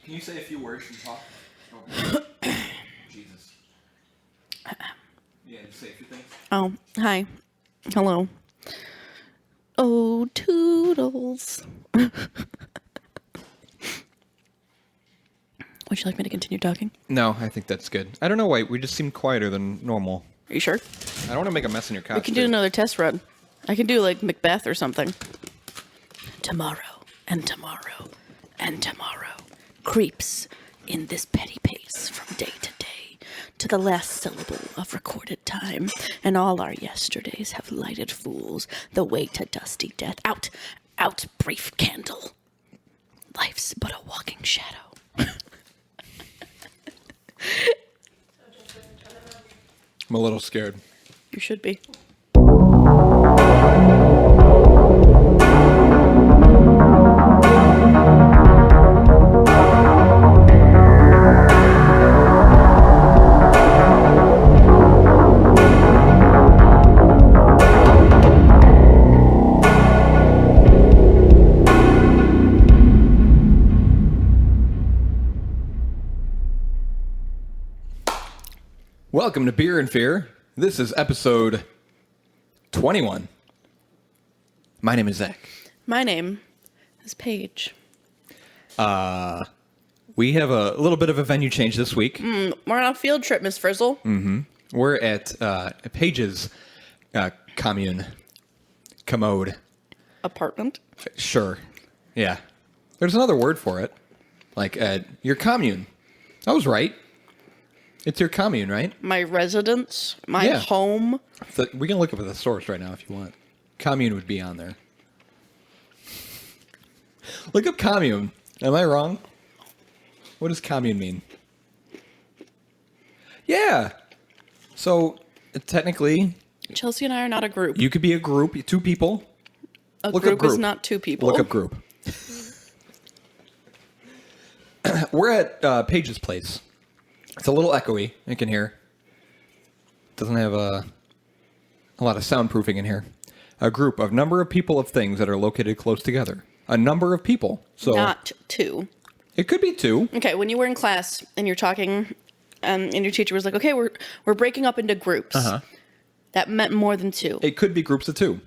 Can you say a few words and talk? Oh. Jesus. Yeah, just say a few things. Oh, hi. Hello. Oh, toodles. Would you like me to continue talking? No, I think that's good. I don't know why. We just seem quieter than normal. Are you sure? I don't want to make a mess in your couch. We can do another test run. I can do like Macbeth or something. Tomorrow and tomorrow and tomorrow creeps in this petty pace from day to day to the last syllable of recorded time, and all our yesterdays have lighted fools the way to dusty death. Out, out, brief candle. Life's but a walking shadow. I'm a little scared. You should be. Welcome to Beer and Fear. This is episode 21. My name is Zach. My name is Paige. We have a little bit of a venue change this week. We're on a field trip, Miss Frizzle. We're at Paige's commune. Commode. Apartment. Sure. Yeah. There's another word for it. Like your commune. I was right. It's your commune, right? My residence. My home. We can look up at the source right now if you want. Commune would be on there. Look up commune. Am I wrong? What does commune mean? Yeah. So, technically... Chelsea and I are not a group. You could be a group, two people. Look group is not two people. Look up group. We're at Paige's place. It's a little echoey, you can hear. Doesn't have a lot of soundproofing in here. A group of number of people of things that are located close together. A number of people. So not two. It could be two. Okay, when you were in class and you're talking, and your teacher was like, "Okay, we're breaking up into groups." That meant more than two. It could be groups of two.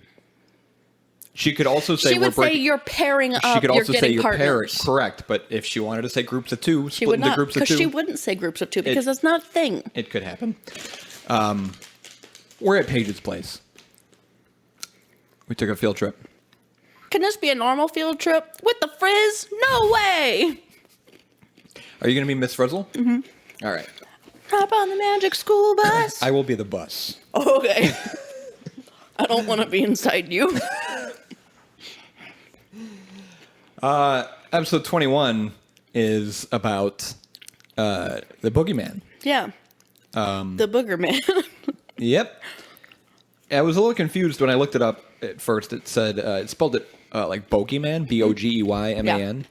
She could also say she would say you're pairing up. She could also say you're pairing. Correct, but if she wanted to say groups of two, she would not, groups of two, because she wouldn't say groups of two because that's not a thing. It could happen. We're at Paige's place. We took a field trip. Can this be a normal field trip with the frizz? No way. Are you going to be Miss Frizzle? Mm-hmm. All right. Hop on the magic school bus. I will be the bus. Oh, okay. I don't want to be inside you. Episode 21 is about the Bogeyman. Yeah. The Booger Man. Yep. I was a little confused when I looked it up at first. It said, it spelled it like Bogeyman, Bogeyman. Yeah.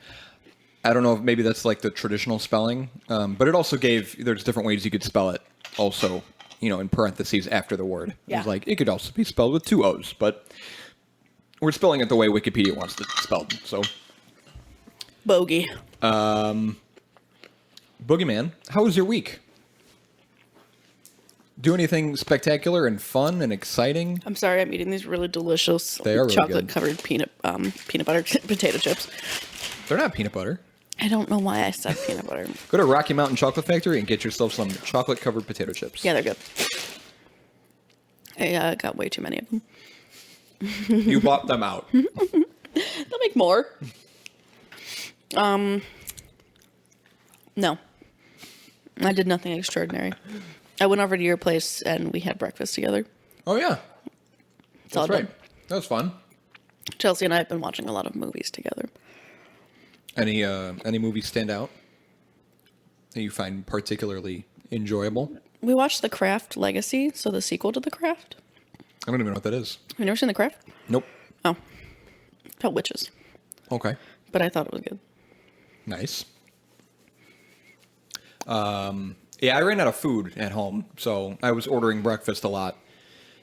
I don't know if maybe that's like the traditional spelling, but it also there's different ways you could spell it also, in parentheses after the word. Yeah. It was like, it could also be spelled with two O's, but we're spelling it the way Wikipedia wants it spelled, so. Bogey. Boogeyman, how was your week? Do anything spectacular and fun and exciting? I'm sorry, I'm eating these really delicious chocolate-covered peanut butter potato chips. They're not peanut butter. I don't know why I said peanut butter. Go to Rocky Mountain Chocolate Factory and get yourself some chocolate-covered potato chips. Yeah, they're good. I got way too many of them. You bought them out. They'll make more. No. I did nothing extraordinary. I went over to your place and we had breakfast together. Oh, yeah. That's right. That was fun. Chelsea and I have been watching a lot of movies together. Any movies stand out that you find particularly enjoyable? We watched The Craft Legacy, so the sequel to The Craft. I don't even know what that is. Have you never seen The Craft? Nope. Oh. It's about witches. Okay. But I thought it was good. Nice. Yeah, I ran out of food at home, so I was ordering breakfast a lot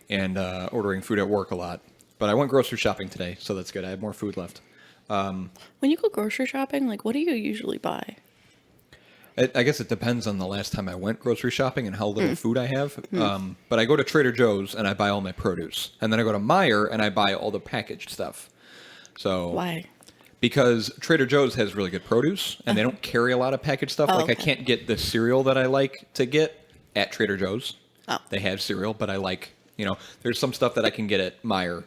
and ordering food at work a lot. But I went grocery shopping today, so that's good. I have more food left. When you go grocery shopping, like, what do you usually buy? I guess it depends on the last time I went grocery shopping and how little food I have. But I go to Trader Joe's and I buy all my produce. And then I go to Meijer and I buy all the packaged stuff. So Why? Because Trader Joe's has really good produce and they don't carry a lot of packaged stuff. Oh, like I okay. can't get the cereal that I like to get at Trader Joe's. Oh. They have cereal, but I like, there's some stuff that I can get at Meijer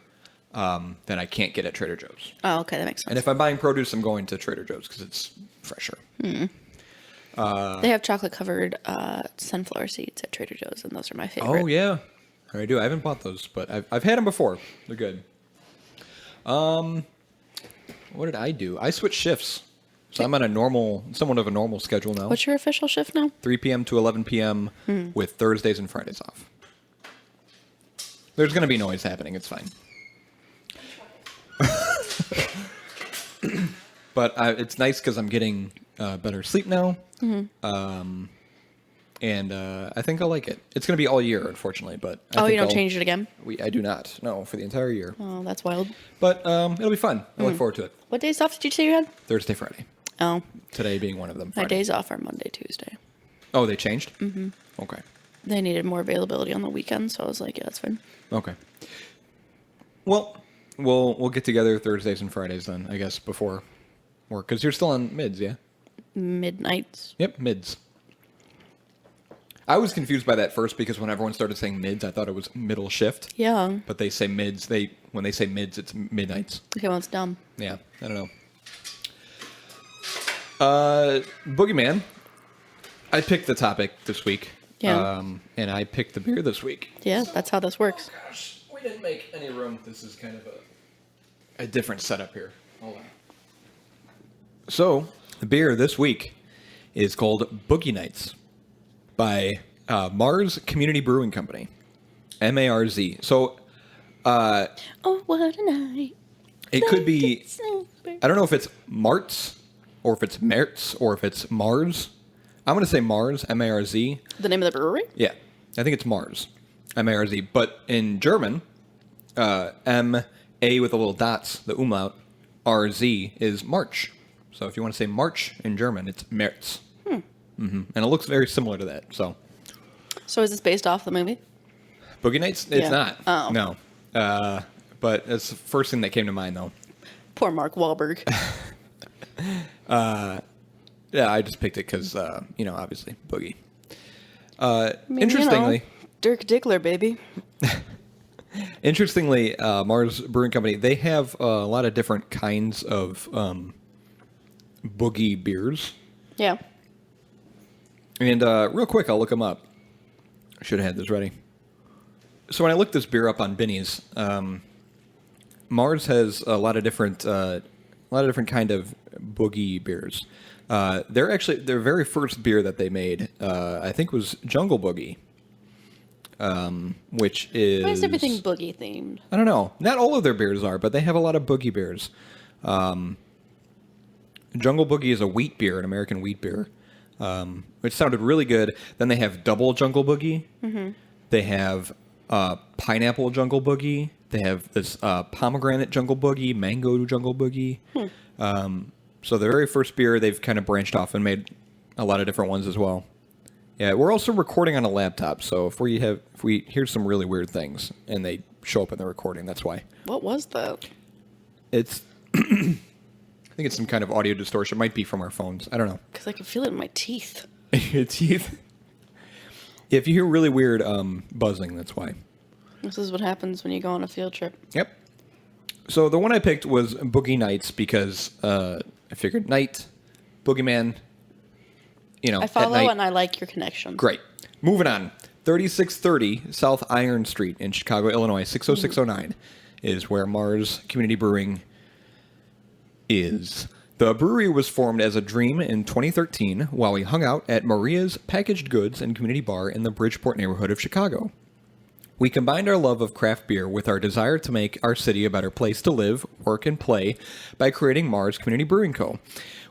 that I can't get at Trader Joe's. Oh, okay, that makes sense. And if I'm buying produce, I'm going to Trader Joe's because it's fresher. They have chocolate-covered sunflower seeds at Trader Joe's, and those are my favorite. Oh, yeah. I do. I haven't bought those, but I've had them before. They're good. What did I do? I switched shifts. So I'm on somewhat of a normal schedule now. What's your official shift now? 3 p.m. to 11 p.m. with Thursdays and Fridays off. There's going to be noise happening. It's fine. But it's nice because I'm getting better sleep now. And I think I'll like it. It's going to be all year, unfortunately. But I think You don't change it again? I do not. No, for the entire year. Oh, that's wild. But it'll be fun. I look forward to it. What days off did you say you had? Thursday, Friday. Oh, Today being one of them. my Friday. days off are Monday, Tuesday. Oh, they changed? Mm-hmm. Okay. They needed more availability on the weekend, so I was like, yeah, that's fine. Okay. Well, we'll get together Thursdays and Fridays then, I guess, before work. Because you're still on mids, yeah? Midnights. Yep, mids. I was confused by that first because when everyone started saying mids, I thought it was middle shift. Yeah. But they say mids. When they say mids, it's midnights. Okay, well, it's dumb. Yeah, I don't know. Boogeyman. I picked the topic this week. Yeah. And I picked the beer this week. Yeah, that's how this works. Gosh, we didn't make any room. This is kind of a different setup here. Hold on. So, the beer this week is called Boogie Nights by Mars Community Brewing Company. MARZ. So, Oh, what a night. it could be, Sober. I don't know if it's Martz, or if it's Mertz, or if it's Mars. I'm going to say Mars, M-A-R-Z. The name of the brewery? Yeah, I think it's Mars, M-A-R-Z. But in German, M-A with the little dots, the umlaut, R-Z is March. So if you want to say March in German, it's März. Mm-hmm. And it looks very similar to that. So is this based off the movie? Boogie Nights? It's Yeah. not. Oh. No. But it's the first thing that came to mind, though. Poor Mark Wahlberg. Yeah, I just picked it because, obviously, Boogie. mean, Interestingly... Dirk Diggler, baby. Interestingly, Mars Brewing Company, they have a lot of different kinds of Boogie beers. Yeah. And real quick, I'll look them up. I should have had this ready. So when I looked this beer up on Binny's, Mars has a lot of different kind of Boogie beers. Their very first beer that they made, I think, was Jungle Boogie. Which is... Why is everything boogie themed? I don't know. Not all of their beers are, but they have a lot of boogie beers. Jungle Boogie is a wheat beer, an American wheat beer, which sounded really good. Then they have Double Jungle Boogie. Mm-hmm. They have Pineapple Jungle Boogie. They have this Pomegranate Jungle Boogie, Mango Jungle Boogie. So their very first beer, they've kind of branched off and made a lot of different ones as well. Yeah, we're also recording on a laptop, so if we hear some really weird things and they show up in the recording, that's why. What was that? It's I think it's some kind of audio distortion. It might be from our phones. I don't know. Because I can feel it in my teeth. Your teeth. If you hear really weird buzzing, that's why. This is what happens when you go on a field trip. Yep. So the one I picked was Boogie Nights because I figured night, Boogeyman, I follow at night. and I like your connection. Great. Moving on. 3630 South Iron Street in Chicago, Illinois, 60609 is where Mars Community Brewing is. The brewery was formed as a dream in 2013 while we hung out at Maria's Packaged Goods and Community Bar in the Bridgeport neighborhood of Chicago. We combined our love of craft beer with our desire to make our city a better place to live, work, and play by creating Mars Community Brewing Co.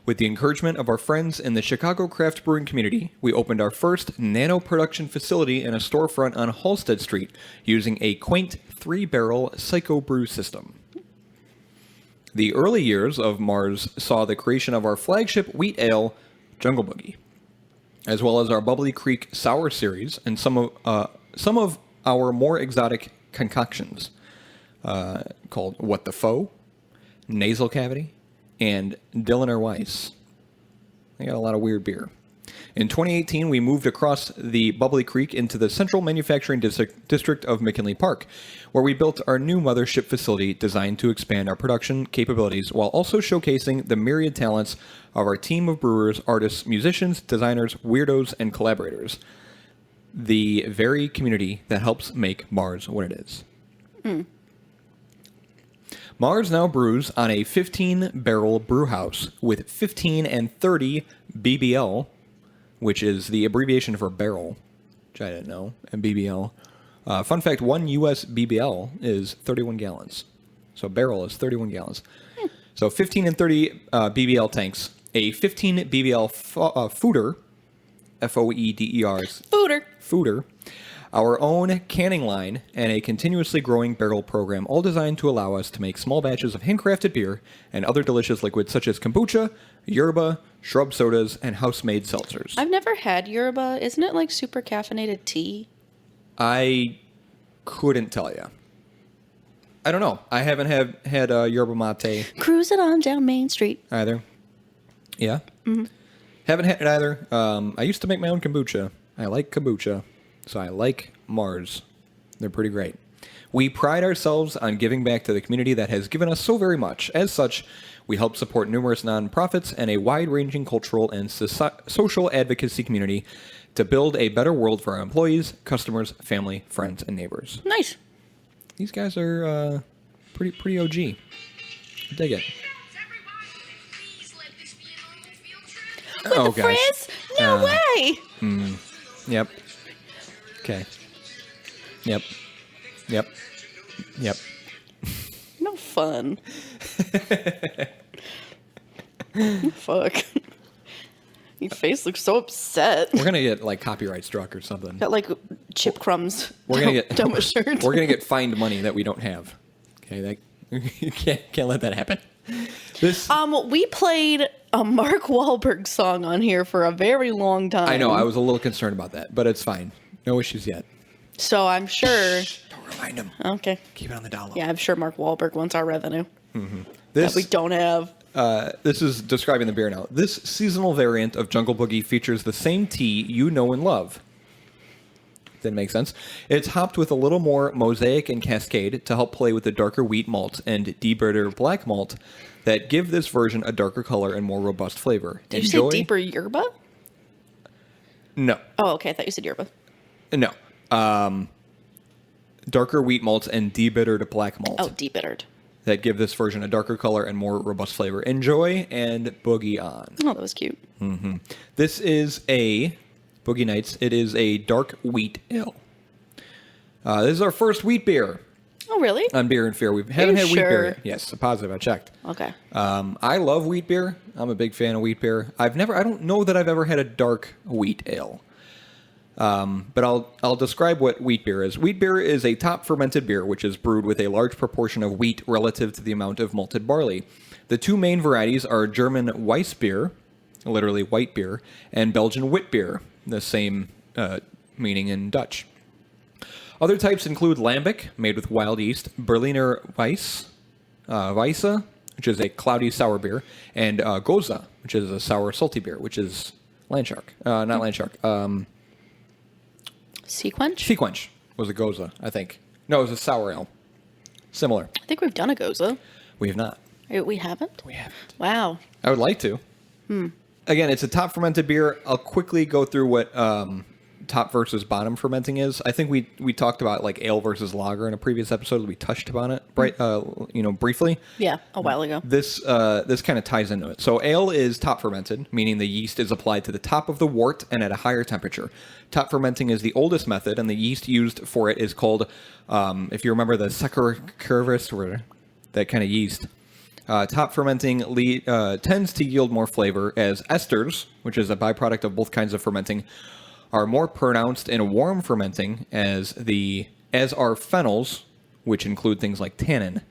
With the encouragement of our friends in the Chicago craft brewing community, we opened our first nano production facility in a storefront on Halsted Street using a quaint 3-barrel Psycho Brew system. The early years of Mars saw the creation of our flagship wheat ale, Jungle Boogie. as well as our Bubbly Creek Sour series and some of our more exotic concoctions called What the Foe, Nasal Cavity, and Dilliner Weiss. They got a lot of weird beer. In 2018, we moved across the Bubbly Creek into the Central Manufacturing District of McKinley Park, where we built our new mothership facility designed to expand our production capabilities while also showcasing the myriad talents of our team of brewers, artists, musicians, designers, weirdos, and collaborators. The very community that helps make Mars what it is. Mars now brews on a 15-barrel brew house with 15 and 30 BBL, which is the abbreviation for barrel, which I didn't know, and BBL. Fun fact, 1 U.S. BBL is 31 gallons. So barrel is 31 gallons. So 15 and 30 BBL tanks, a 15 BBL fooder, F-O-E-D-E-R. Fooder, our own canning line, and a continuously growing barrel program, all designed to allow us to make small batches of handcrafted beer and other delicious liquids such as kombucha, yerba, shrub sodas, and house-made seltzers. I've never had yerba. Isn't it like super caffeinated tea? I couldn't tell you. I don't know. I haven't had yerba mate. Cruising on down Main Street. Either. Yeah? Mm-hmm. Haven't had it either. I used to make my own kombucha. I like kombucha. So I like Mars. They're pretty great. We pride ourselves on giving back to the community that has given us so very much. As such, we help support numerous nonprofits and a wide-ranging cultural and social advocacy community to build a better world for our employees, customers, family, friends, and neighbors. Nice. These guys are pretty OG. I dig it. With the frizz? No way. Yep. Okay. Yep. No fun. Fuck. Your face looks so upset. We're gonna get like copyright struck or something. Got like chip crumbs. We're gonna get down my shirt. We're gonna get fined money that we don't have. Okay, you can't let that happen. We played a Mark Wahlberg song on here for a very long time. I know. I was a little concerned about that, but it's fine. No issues yet. So I'm sure. Don't remind him. Okay. Keep it on the dollar. Yeah, I'm sure Mark Wahlberg wants our revenue. Mm-hmm. That we don't have. This is describing the beer now. This seasonal variant of Jungle Boogie features the same tea you know and love. Didn't make sense. It's hopped with a little more Mosaic and Cascade to help play with the darker wheat malt and deeper black malt that give this version a darker color and more robust flavor. Did you say deeper yerba? No. Oh, okay. I thought you said yerba. No. Darker wheat malts and debittered black malt. Oh, debittered. That give this version a darker color and more robust flavor. Enjoy and boogie on. Oh, that was cute. Mm-hmm. This is a Boogie Nights. It is a dark wheat ale. This is our first wheat beer. Oh, really? On Beer and Fear. We haven't had wheat beer yet. Yes, positive. I checked. Okay. I love wheat beer. I'm a big fan of wheat beer. I don't know that I've ever had a dark wheat ale. But I'll describe what wheat beer is. Wheat beer is a top fermented beer which is brewed with a large proportion of wheat relative to the amount of malted barley. The two main varieties are German Weiss beer, literally white beer, and Belgian wit beer, the same meaning in Dutch. Other types include Lambic, made with wild yeast, Berliner Weiss, Weisse, which is a cloudy sour beer, and Goza, which is a sour salty beer, which is Landshark. Not Landshark. Sequench was a Goza, I think. No, it was a sour ale. Similar. I think we've done a Goza. We have not. We haven't? We haven't. Wow. I would like to. Again, it's a top fermented beer. I'll quickly go through what top versus bottom fermenting is. I think we talked about like ale versus lager in a previous episode. We touched upon it, briefly. Yeah, a while ago. This kind of ties into it. So ale is top fermented, meaning the yeast is applied to the top of the wort and at a higher temperature. Top fermenting is the oldest method, and the yeast used for it is called, if you remember the Saccharomyces, or that kind of yeast. Top fermenting tends to yield more flavor, as esters, which is a byproduct of both kinds of fermenting, are more pronounced in warm fermenting, as are phenols, which include things like tannin.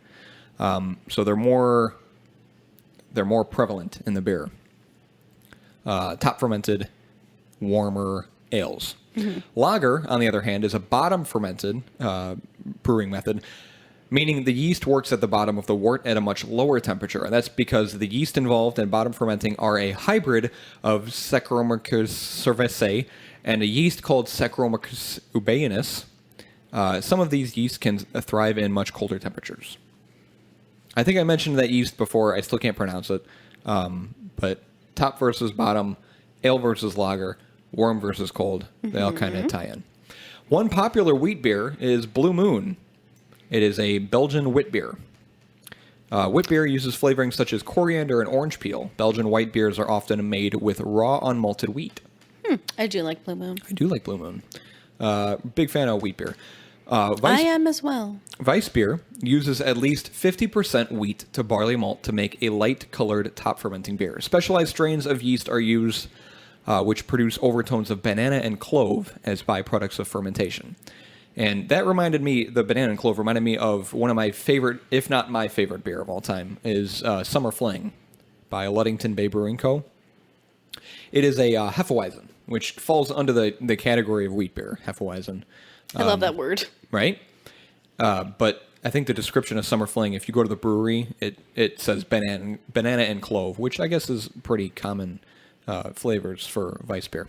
So they're more prevalent in the beer. Top fermented warmer ales. Lager, on the other hand, is a bottom fermented brewing method, meaning the yeast works at the bottom of the wort at a much lower temperature. And that's because the yeast involved in bottom fermenting are a hybrid of Saccharomyces cerevisiae and a yeast called Saccharomyces eubayanus. Some of these yeasts can thrive in much colder temperatures. I think I mentioned that yeast before. I still can't pronounce it. But top versus bottom, ale versus lager, warm versus cold, they all kind of tie in. One popular wheat beer is Blue Moon. It is a Belgian wit beer. Wit beer uses flavorings such as coriander and orange peel. Belgian white beers are often made with raw unmalted wheat. I do like Blue Moon. I do like Blue Moon. Big fan of wheat beer. I am as well. Weiss beer uses at least 50% wheat to barley malt to make a light-colored top-fermenting beer. Specialized strains of yeast are used, which produce overtones of banana and clove as byproducts of fermentation. And that reminded me, the banana and clove reminded me of one of my favorite, if not my favorite beer of all time, is Summer Fling by Ludington Bay Brewing Co. It is a Hefeweizen, which falls under the category of wheat beer, Hefeweizen. I love that word. Right? But I think the description of Summer Fling, if you go to the brewery, it says banana and clove, which I guess is pretty common flavors for Weiss beer.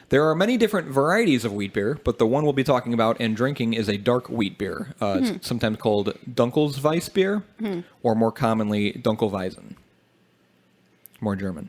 There are many different varieties of wheat beer, but the one we'll be talking about and drinking is a dark wheat beer. It's sometimes called Dunkelsweiss beer, or more commonly Dunkelweizen. More German.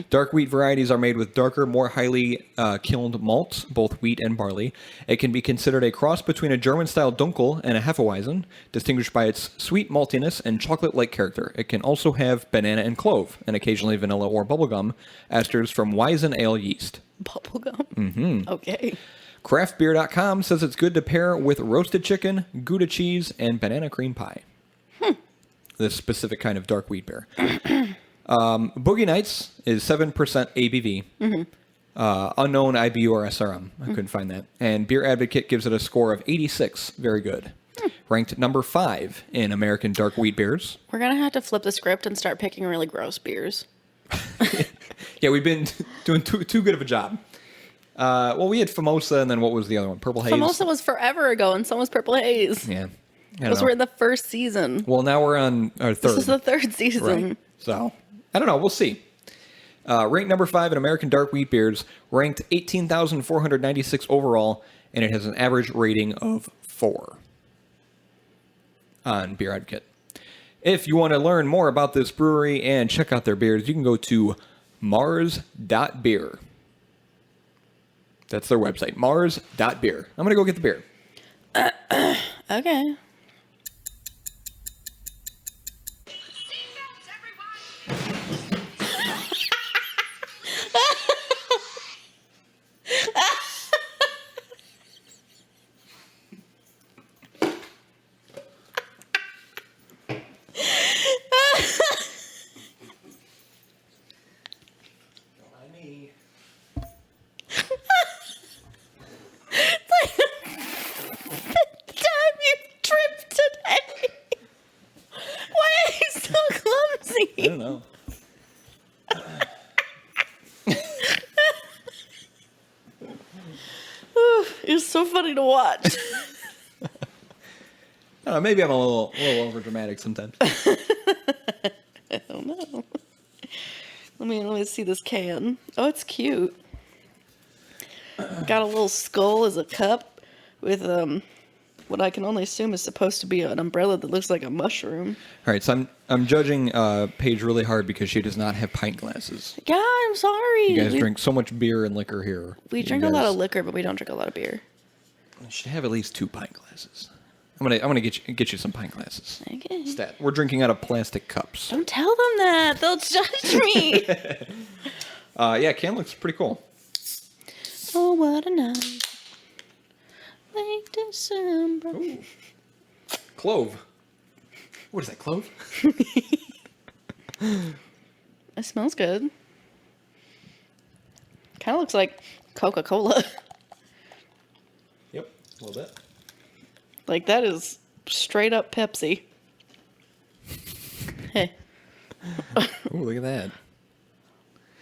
Dark wheat varieties are made with darker, more highly kilned malts, both wheat and barley. It can be considered a cross between a German-style Dunkel and a Hefeweizen, distinguished by its sweet maltiness and chocolate-like character. It can also have banana and clove, and occasionally vanilla or bubblegum, esters from Weizen ale yeast. Bubblegum? Okay. Craftbeer.com says it's good to pair with roasted chicken, Gouda cheese, and banana cream pie. This specific kind of dark wheat beer. Boogie Nights is 7% ABV. Unknown IBU or SRM. I couldn't find that. And Beer Advocate gives it a score of 86. Very good. Ranked number 5 in American dark wheat beers. We're going to have to flip the script and start picking really gross beers. Yeah, we've been doing too good of a job. Well, we had Famosa, and then what was the other one? Purple Haze? Famosa was forever ago, and so was Purple Haze. Yeah. Those were in the first season. Well, now we're on our third. This is the third season. Right. So, I don't know. We'll see. Ranked number 5 in American dark wheat beers, ranked 18,496 overall, and it has an average rating of 4 on Beer Advocate. If you want to learn more about this brewery and check out their beers, you can go to mars.beer. That's their website, mars.beer. I'm going to go get the beer. Okay. I don't know. It's so funny to watch. Maybe I'm a little over dramatic sometimes. I don't know. Let me see this can. Oh, it's cute. Got a little skull as a cup with what I can only assume is supposed to be an umbrella that looks like a mushroom. All right, so I'm judging Paige really hard because she does not have pint glasses. Yeah, I'm sorry. You guys drink so much beer and liquor here. We drink a lot of liquor, but we don't drink a lot of beer. You should have at least 2 pint glasses. I'm gonna get you some pint glasses. Okay. Stat. We're drinking out of plastic cups. Don't tell them that. They'll judge me. Yeah, can looks pretty cool. Oh, what a night. Late December. Ooh. Clove. What is that, clove? It smells good. Kind of looks like Coca-Cola. Yep, a little bit. Like, that is straight up Pepsi. Hey. Ooh, look at that.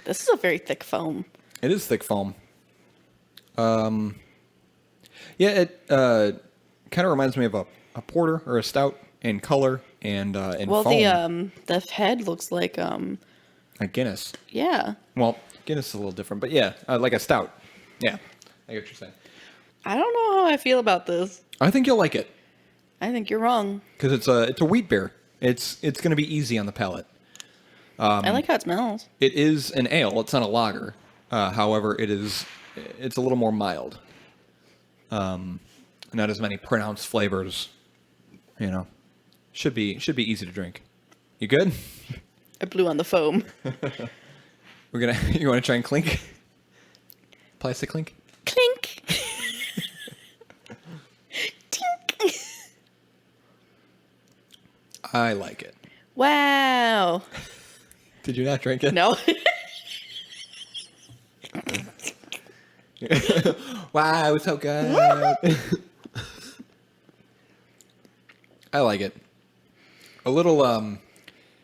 This is a very thick foam. It is thick foam. Yeah, it kind of reminds me of a porter or a stout in color and Well, foam. the head looks like A Guinness. yeah. Well, Guinness is a little different, but yeah, like a stout. Yeah, I get what you're saying. I don't know how I feel about this. I think you'll like it I think you're wrong. because it's a wheat beer. It's going to be easy on the palate. I like how it smells. It is an ale. It's not a lager. However, it's a little more mild. Not as many pronounced flavors. You know, should be easy to drink. You good? I blew on the foam. You want to try and clink? Plastic clink? Clink. Tink. I like it. Wow. Did you not drink it? No. Wow, it was so good. I like it. A little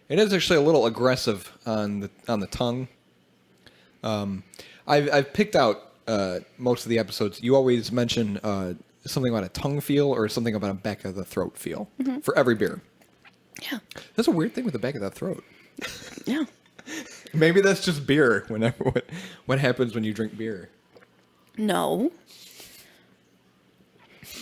it is actually a little aggressive on the tongue. I've picked out most of the episodes. You always mention something about a tongue feel or something about a back of the throat feel for every beer. Yeah. That's a weird thing with the back of the throat. Yeah. Maybe that's just beer. What happens when you drink beer? No.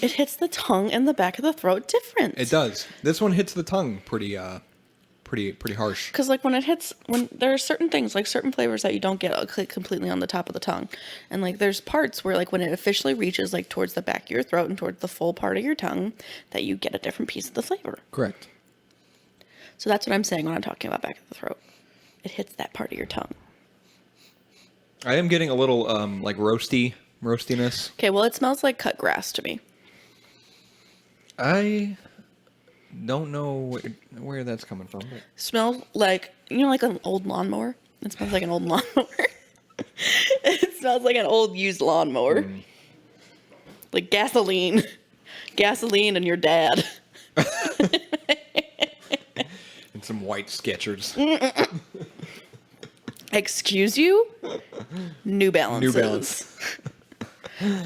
It hits the tongue and the back of the throat different. It does. This one hits the tongue pretty harsh. Because like when there are certain things, like certain flavors that you don't get completely on the top of the tongue. And like there's parts where like when it officially reaches like towards the back of your throat and towards the full part of your tongue, that you get a different piece of the flavor. Correct. So that's what I'm saying when I'm talking about back of the throat. It hits that part of your tongue. I am getting a little like roastiness. Okay, well it smells like cut grass to me. I don't know where that's coming from. But... Smells like, like an old lawnmower? It smells like an old lawnmower. It smells like an old used lawnmower. Like gasoline. Gasoline and your dad. And some white Skechers. Excuse you? New Balances. New Balance.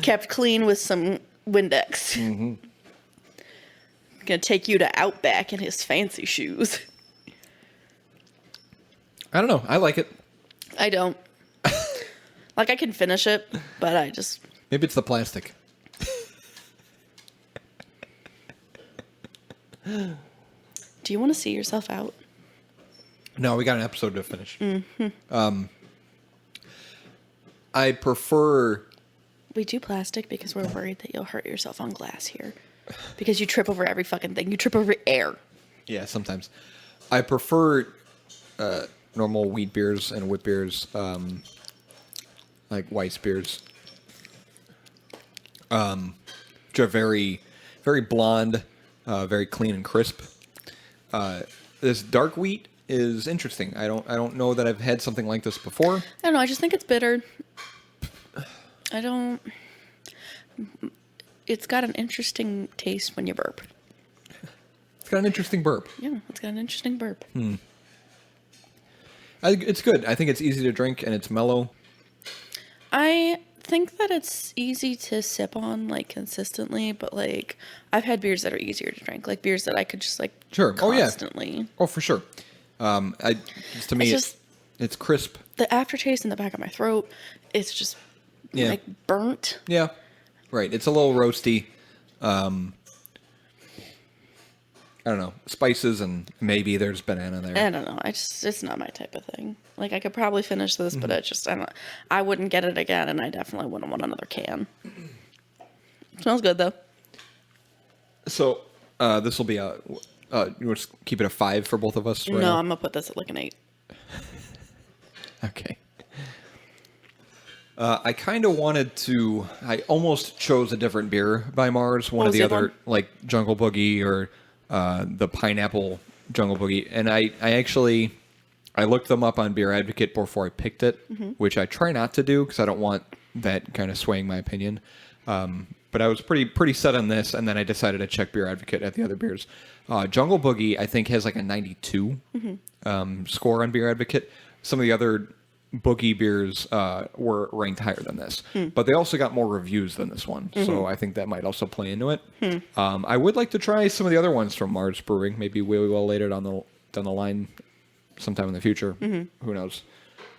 Kept clean with some Windex. Mm-hmm. Gonna take you to Outback in his fancy shoes. I don't know. I like it. I don't. Like, I can finish it, but I just... Maybe it's the plastic. Do you want to see yourself out? No, we got an episode to finish. Mm-hmm. I prefer... We do plastic because we're worried that you'll hurt yourself on glass here. Because you trip over every fucking thing. You trip over air. Yeah, sometimes. I prefer normal wheat beers and wit beers, like Weiss beers, which are very, very blonde, very clean and crisp. This dark wheat is interesting. I don't know that I've had something like this before. I don't know. I just think it's bitter. It's got an interesting taste when you burp. It's got an interesting burp. Yeah, it's got an interesting burp. It's good. I think it's easy to drink and it's mellow. I think that it's easy to sip on, like, consistently, but, like, I've had beers that are easier to drink. Like, beers that I could just, like, sure. constantly. Oh, for sure. To me, it's crisp. The aftertaste in the back of my throat, it's just, like, burnt. Yeah. Right. It's a little roasty. I don't know. Spices and maybe there's banana there. I don't know. It's not my type of thing. Like, I could probably finish this, but I wouldn't get it again, and I definitely wouldn't want another can. Smells good, though. So, this will be you want to keep it a 5 for both of us? Right No, now? I'm going to put this at, like, an 8. Okay. I kind of wanted to... I almost chose a different beer by Mars. One of the other, like, Jungle Boogie or the Pineapple Jungle Boogie. And I actually... I looked them up on Beer Advocate before I picked it, which I try not to do because I don't want that kind of swaying my opinion. But I was pretty set on this, and then I decided to check Beer Advocate at the other beers. Jungle Boogie, I think, has like a 92 score on Beer Advocate. Some of the other Boogie beers were ranked higher than this, but they also got more reviews than this one. So I think that might also play into it. I would like to try some of the other ones from Mars Brewing. Maybe we will later down the line, sometime in the future. Who knows?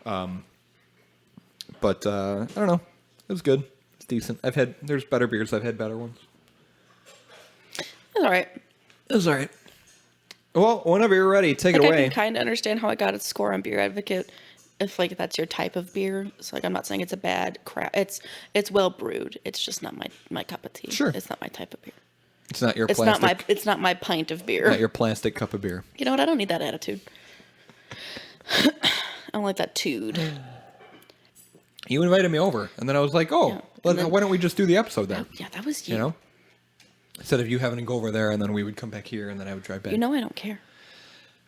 But I don't know. It was good. It's decent. There's better beers. I've had better ones. It's all right. It was all right. Well, whenever you're ready, take it away. I can kind of understand how it got its score on Beer Advocate, if like that's your type of beer. So like I'm not saying it's a bad crap. It's well brewed. It's just not my cup of tea. Sure. It's not my type of beer. It's not your It's plastic. it's not my pint of beer. Not your plastic cup of beer. You know what? I don't need that attitude. I don't like that tude. You invited me over, and then I was like, "Oh, why don't we just do the episode then?" Yeah, that was you. You know, instead of you having to go over there, and then we would come back here, and then I would drive back. You know I don't care.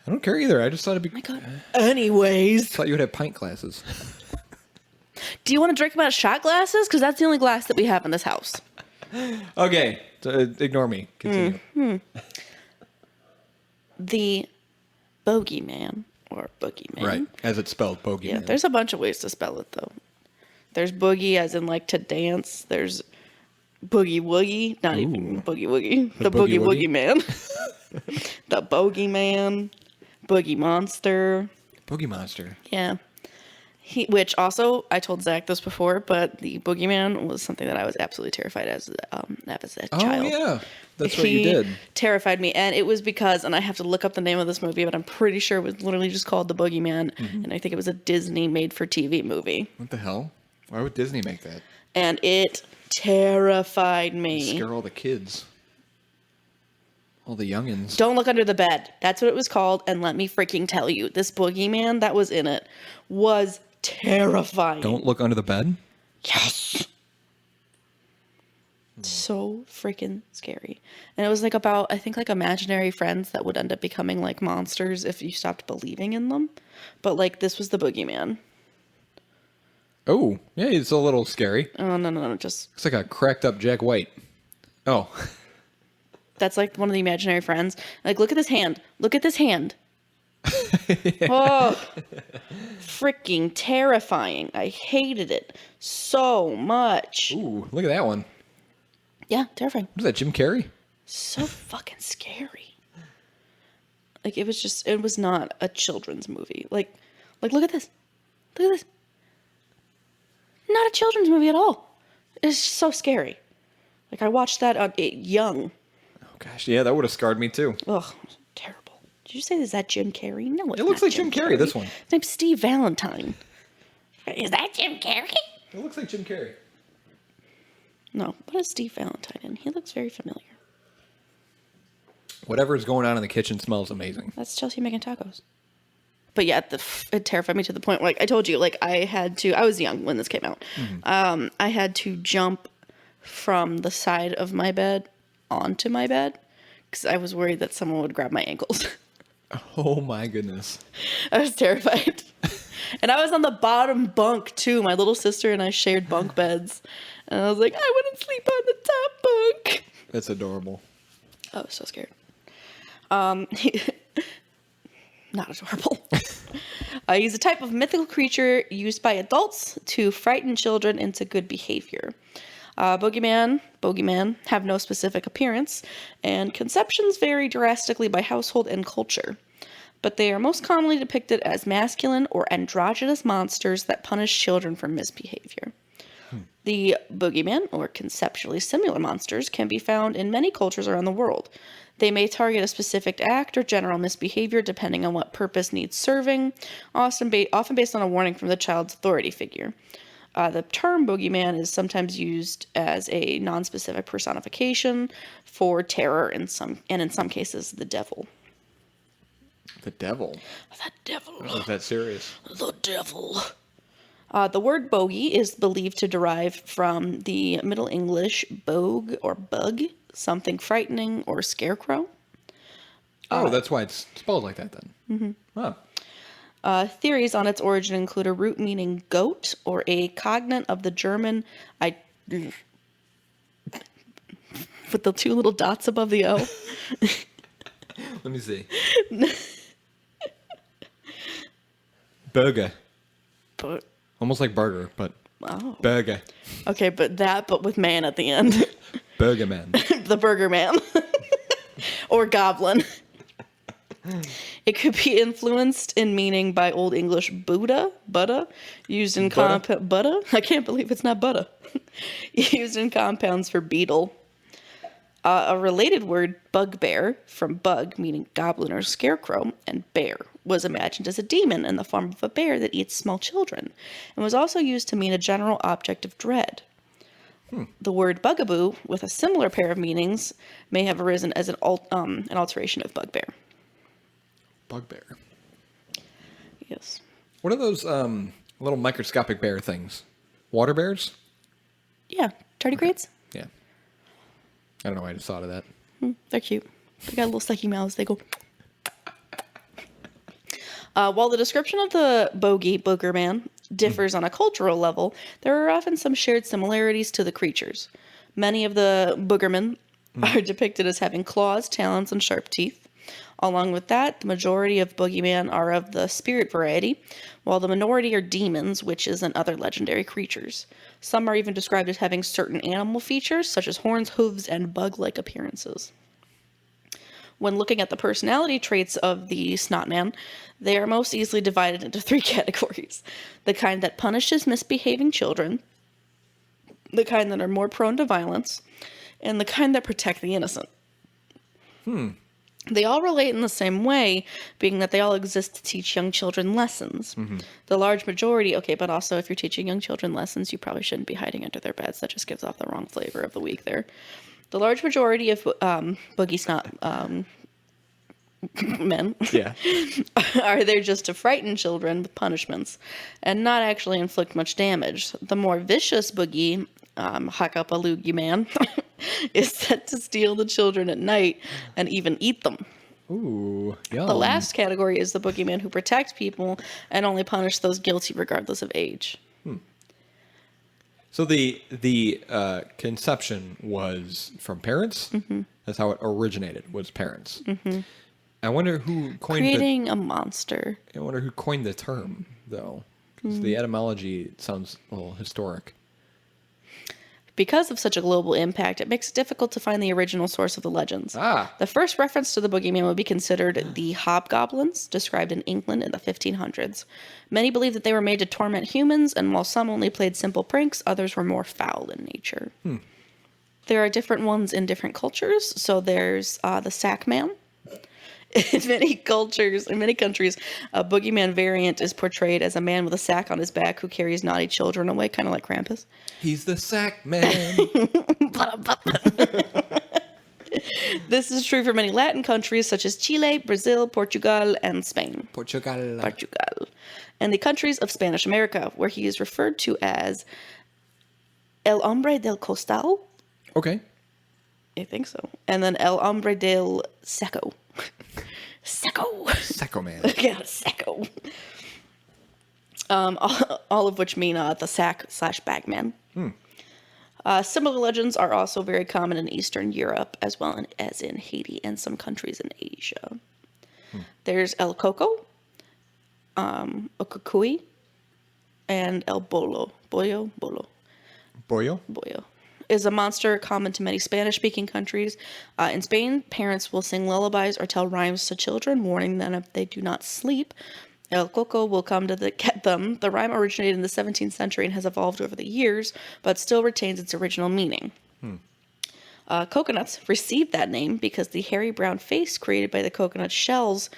I don't care either. I just thought it'd be. Oh my God. Anyways, Thought you would have pint glasses. do you want to drink them out of shot glasses? Because that's the only glass that we have in this house. Okay, ignore me. Continue. The Bogeyman or Boogeyman. Right, as it's spelled, Bogeyman. Yeah, there's a bunch of ways to spell it though. There's boogie as in like to dance. There's boogie woogie, not even boogie woogie. The boogie woogie man. The Bogeyman. Boogie monster. Boogie monster. Yeah. Which also, I told Zach this before, but the Boogeyman was something that I was absolutely terrified as a child. Oh, yeah. That's what you did. Terrified me. And it was because, and I have to look up the name of this movie, but I'm pretty sure it was literally just called The Boogeyman. And I think it was a Disney made-for-TV movie. What the hell? Why would Disney make that? And it terrified me. Scare all the kids. All the youngins. Don't look under the bed. That's what it was called. And let me freaking tell you, this Boogeyman that was in it was terrifying. Don't look under the bed? Yes. So freaking scary. And it was like about, I think, like imaginary friends that would end up becoming like monsters if you stopped believing in them. But like this was the Boogeyman. Oh, yeah, it's a little scary. Oh, no, just. Looks like a cracked up Jack White. Oh. That's like one of the imaginary friends. Like, look at this hand. Look at this hand. Oh, freaking terrifying. I hated it so much. Ooh, look at that one. Yeah, terrifying. What is that, Jim Carrey? So fucking scary. Like, it was not a children's movie. Like, look at this. Look at this. Not a children's movie at all. It's so scary. Like, I watched that young. Oh, gosh, yeah, that would have scarred me, too. Ugh, terrible. Did you say, is that Jim Carrey? No, It looks like Jim Carrey, this one. His name's Steve Valentine. Is that Jim Carrey? It looks like Jim Carrey. No, what is Steve Valentine in? He looks very familiar. Whatever's going on in the kitchen smells amazing. That's Chelsea making tacos. But yeah, it terrified me to the point, like I told you, like I was young when this came out. I had to jump from the side of my bed onto my bed because I was worried that someone would grab my ankles. Oh my goodness. I was terrified. And I was on the bottom bunk too. My little sister and I shared bunk beds. And I was like, I wouldn't sleep on the top bunk. That's adorable. I was so scared. Not adorable. He's a type of mythical creature used by adults to frighten children into good behavior. Bogeyman have no specific appearance, and conceptions vary drastically by household and culture. But they are most commonly depicted as masculine or androgynous monsters that punish children for misbehavior. The Boogeyman, or conceptually similar monsters, can be found in many cultures around the world. They may target a specific act or general misbehavior depending on what purpose needs serving, often based on a warning from the child's authority figure. The term Boogeyman is sometimes used as a non-specific personification for terror and in some cases, the devil. The devil? The devil. Oh, is that serious? The devil. The word bogey is believed to derive from the Middle English bogue or bug, something frightening or scarecrow. Oh, that's why it's spelled like that then. Mm-hmm. Oh. Theories on its origin include a root meaning goat or a cognate of the German with the two little dots above the O. Let me see. Burger. But Almost like burger, but wow. burger. Okay, but with man at the end. Burger man. The Burger Man. Or Goblin. It could be influenced in meaning by Old English Buddha, used in Buddha? I can't believe it's not Buddha. Used in compounds for beetle. A related word, bugbear, from bug, meaning goblin or scarecrow, and bear, was imagined as a demon in the form of a bear that eats small children, and was also used to mean a general object of dread. The word bugaboo, with a similar pair of meanings, may have arisen as an alteration of bugbear. Bugbear. Yes. What are those little microscopic bear things? Water bears? Yeah. Tardigrades? Yeah. I don't know why I just thought of that. They're cute. They got little sucky mouths. They go. While the description of the Boogerman differs on a cultural level, there are often some shared similarities to the creatures. Many of the Boogermen are depicted as having claws, talons, and sharp teeth. Along with that, the majority of boogeyman are of the spirit variety, while the minority are demons, witches, and other legendary creatures. Some are even described as having certain animal features, such as horns, hooves, and bug-like appearances. When looking at the personality traits of the Snotman, they are most easily divided into 3 categories. The kind that punishes misbehaving children, the kind that are more prone to violence, and the kind that protect the innocent. They all relate in the same way, being that they all exist to teach young children lessons. The large majority, but also if you're teaching young children lessons, you probably shouldn't be hiding under their beds. That just gives off the wrong flavor of the week there. The large majority of Boogie Snot men are there just to frighten children with punishments and not actually inflict much damage. The more vicious Boogie, Hakapalugi man, is set to steal the children at night and even eat them. Ooh, yum. The last category is the boogeyman who protects people and only punish those guilty regardless of age. So the conception was from parents? That's how it originated, was parents. I wonder who coined Creating a monster. I wonder who coined the term, though. Because the etymology sounds a little historic. Because of such a global impact, it makes it difficult to find the original source of the legends. The first reference to the boogeyman would be considered the hobgoblins, described in England in the 1500s. Many believe that they were made to torment humans, and while some only played simple pranks, others were more foul in nature. There are different ones in different cultures. So there's the sack man. In many countries, a boogeyman variant is portrayed as a man with a sack on his back who carries naughty children away, kind of like Krampus. He's the sack man. This is true for many Latin countries such as Chile, Brazil, Portugal, and Spain. Portugal. And the countries of Spanish America, where he is referred to as El Hombre del Costal. Okay. I think so. And then El Hombre del Seco. Secco man. Yeah, Secco. All of which mean the sack/bag man. Similar legends are also very common in Eastern Europe, as well as in Haiti and some countries in Asia. There's El Coco, Okukui, and El Bolo. Boyo is a monster common to many Spanish-speaking countries. In Spain, parents will sing lullabies or tell rhymes to children, warning them if they do not sleep, El Coco will come to get them. The rhyme originated in the 17th century and has evolved over the years, but still retains its original meaning. Coconuts received that name because the hairy brown face created by the coconut shells,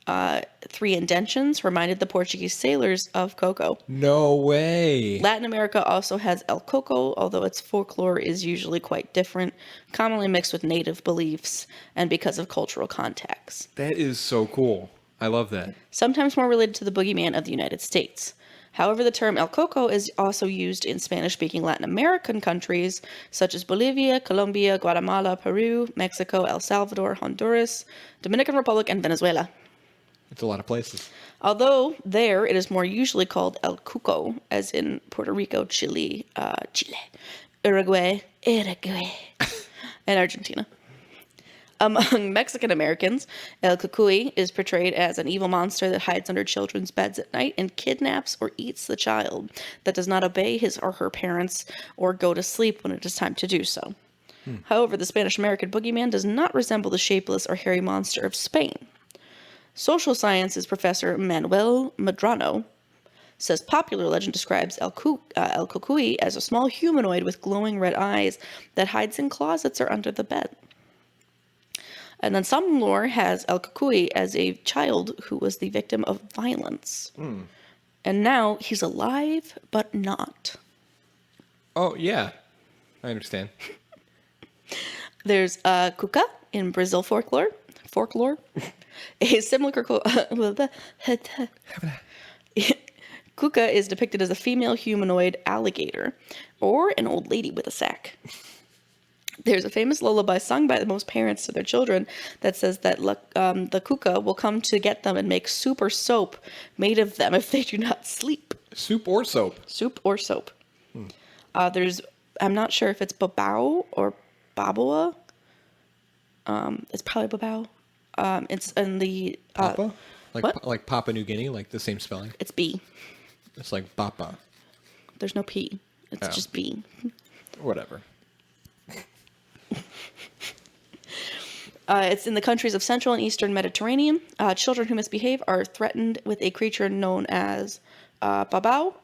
3 indentions, reminded the Portuguese sailors of cocoa. No way. Latin America also has El Coco, although its folklore is usually quite different, commonly mixed with native beliefs and because of cultural context. That is so cool. I love that. Sometimes more related to the boogeyman of the United States. However, the term El Coco is also used in Spanish-speaking Latin American countries such as Bolivia, Colombia, Guatemala, Peru, Mexico, El Salvador, Honduras, Dominican Republic, and Venezuela. It's a lot of places. Although there it is more usually called El Cuco, as in Puerto Rico, Chile, Uruguay, and Argentina. Among Mexican Americans, El Cucuy is portrayed as an evil monster that hides under children's beds at night and kidnaps or eats the child that does not obey his or her parents or go to sleep when it is time to do so. However, the Spanish-American boogeyman does not resemble the shapeless or hairy monster of Spain. Social sciences professor Manuel Medrano says popular legend describes El Cucuy as a small humanoid with glowing red eyes that hides in closets or under the bed. And then some lore has El Cucuy as a child who was the victim of violence. And now he's alive, but not. Oh, yeah. I understand. There's Cuca in Brazil folklore. A similar Cuca is depicted as a female humanoid alligator or an old lady with a sack. There's a famous lullaby sung by most parents to their children that says that the Cuca will come to get them and make soup or soap made of them if they do not sleep. Soup or soap? Soup or soap. I'm not sure if it's babao or baboa. It's probably babao. It's in the... Papa? What? Like Papua New Guinea, like the same spelling? It's B. It's like Bapa. There's no P. It's just B. Whatever. It's in the countries of Central and Eastern Mediterranean. Children who misbehave are threatened with a creature known as babao,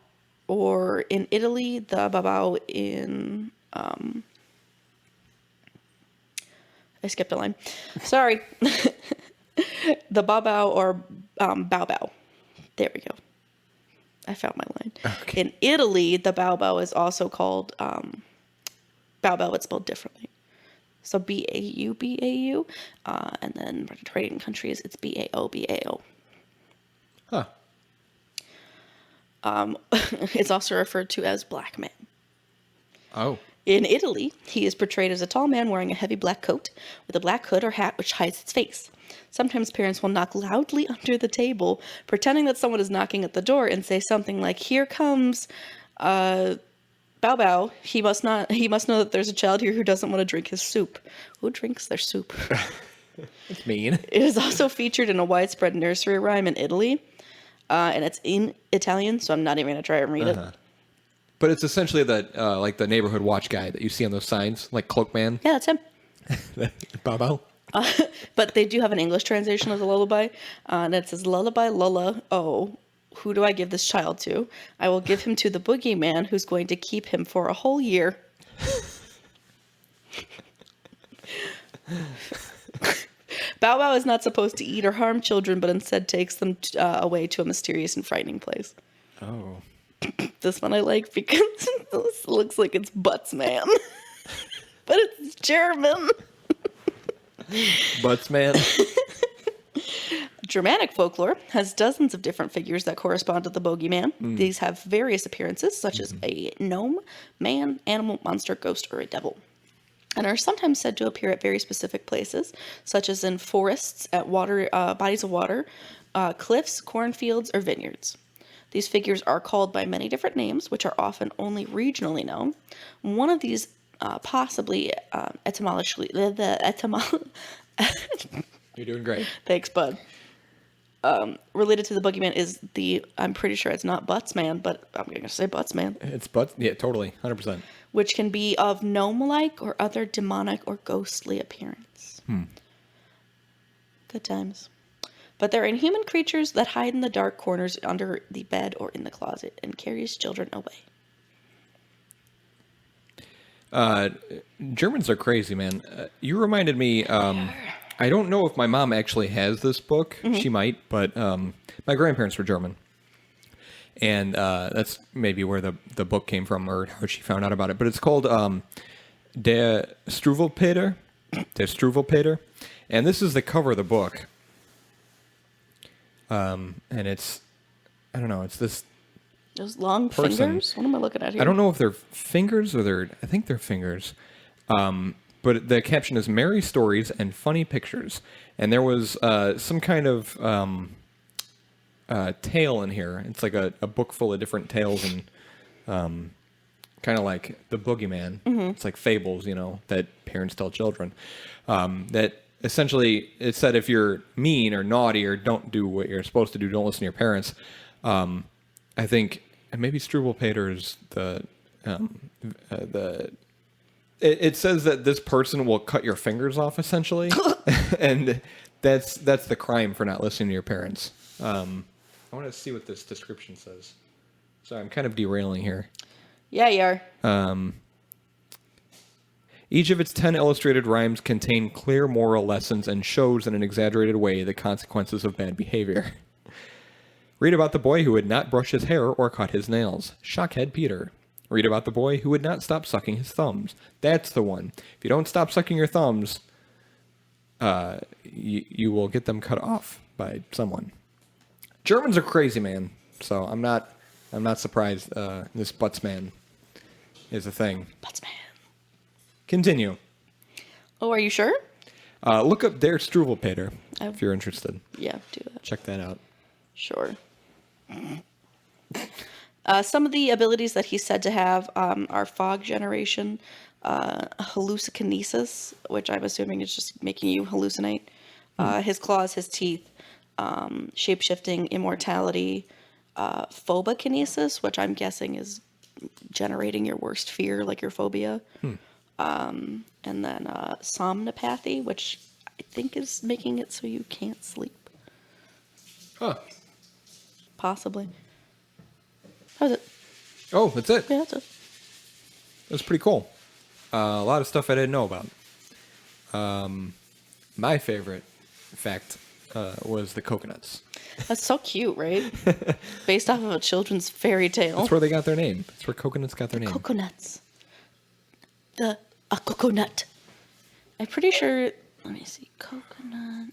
or in Italy, the babao in... I skipped a line. Sorry. The babao or bao. There we go. I found my line. Okay. In Italy, the bao is also called bao. It's spelled differently. So B-A-U. And then Mediterranean countries, it's B-A-O. Huh. It's also referred to as black man. Oh. In Italy, he is portrayed as a tall man wearing a heavy black coat with a black hood or hat which hides his face. Sometimes parents will knock loudly under the table, pretending that someone is knocking at the door, and say something like, "Here comes Bao. He must know that there's a child here who doesn't want to drink his soup." Who drinks their soup? It's mean. It is also featured in a widespread nursery rhyme in Italy, and it's in Italian, so I'm not even going to try and read it. But it's essentially that, like the neighborhood watch guy that you see on those signs, like Cloakman. Yeah, that's him. Bao. But they do have an English translation of the lullaby, and it says, "Lullaby, lulla, oh, who do I give this child to? I will give him to the boogeyman who's going to keep him for a whole year." Bow Wow is not supposed to eat or harm children, but instead takes them away to a mysterious and frightening place. Oh. This one I like because this looks like it's Butts Man. But it's German. Butts Man. Germanic folklore has dozens of different figures that correspond to the bogeyman. These have various appearances, such as a gnome, man, animal, monster, ghost, or a devil, and are sometimes said to appear at very specific places, such as in forests, at water bodies of water, cliffs, cornfields, or vineyards. These figures are called by many different names, which are often only regionally known. One of these possibly etymologically... You're doing great. Thanks, bud. Related to the boogeyman is I'm pretty sure it's not Butts Man, but I'm going to say Butts Man. It's Butts? Yeah, totally. 100%. Which can be of gnome-like or other demonic or ghostly appearance. Good times. But they're inhuman creatures that hide in the dark corners under the bed or in the closet and carries children away. Germans are crazy, man. You reminded me... I don't know if my mom actually has this book. Mm-hmm. She might, but my grandparents were German. And that's maybe where the book came from or how she found out about it. But it's called Der Struwwelpeter. Der Struwwelpeter. And this is the cover of the book. And it's, I don't know, it's this... Those long person. Fingers? What am I looking at here? I don't know if they're fingers or I think they're fingers. But the caption is Merry Stories and Funny Pictures. And there was some kind of tale in here. It's like a book full of different tales and kind of like the Boogeyman. Mm-hmm. It's like fables, that parents tell children. That essentially, it said if you're mean or naughty or don't do what you're supposed to do, don't listen to your parents. I think, and maybe Struble Pater is it says that this person will cut your fingers off, essentially, and that's the crime for not listening to your parents. I want to see what this description says. Sorry, I'm kind of derailing here. Yeah, you are. Each of its 10 illustrated rhymes contain clear moral lessons and shows in an exaggerated way the consequences of bad behavior. Read about the boy who would not brush his hair or cut his nails. Shockhead Peter. Read about the boy who would not stop sucking his thumbs. That's the one. If you don't stop sucking your thumbs, you will get them cut off by someone. Germans are crazy, man. So I'm not surprised this Buttsman is a thing. Buttsman. Continue. Oh, are you sure? Look up Der Struwwelpeter if you're interested. Yeah, do that. Check that out. Sure. Some of the abilities that he's said to have are fog generation, hallucinokinesis, which I'm assuming is just making you hallucinate, his claws, his teeth, shape-shifting, immortality, phobokinesis, which I'm guessing is generating your worst fear, like your phobia, and then somnopathy, which I think is making it so you can't sleep. Huh. Possibly. That was it. Oh, that's it? Yeah, that's it. That's pretty cool. A lot of stuff I didn't know about. My favorite fact was the coconuts. That's so cute, right? Based off of a children's fairy tale. That's where they got their name. That's where coconuts got their name. Coconuts. A coconut. I'm pretty sure. Let me see. Coconut.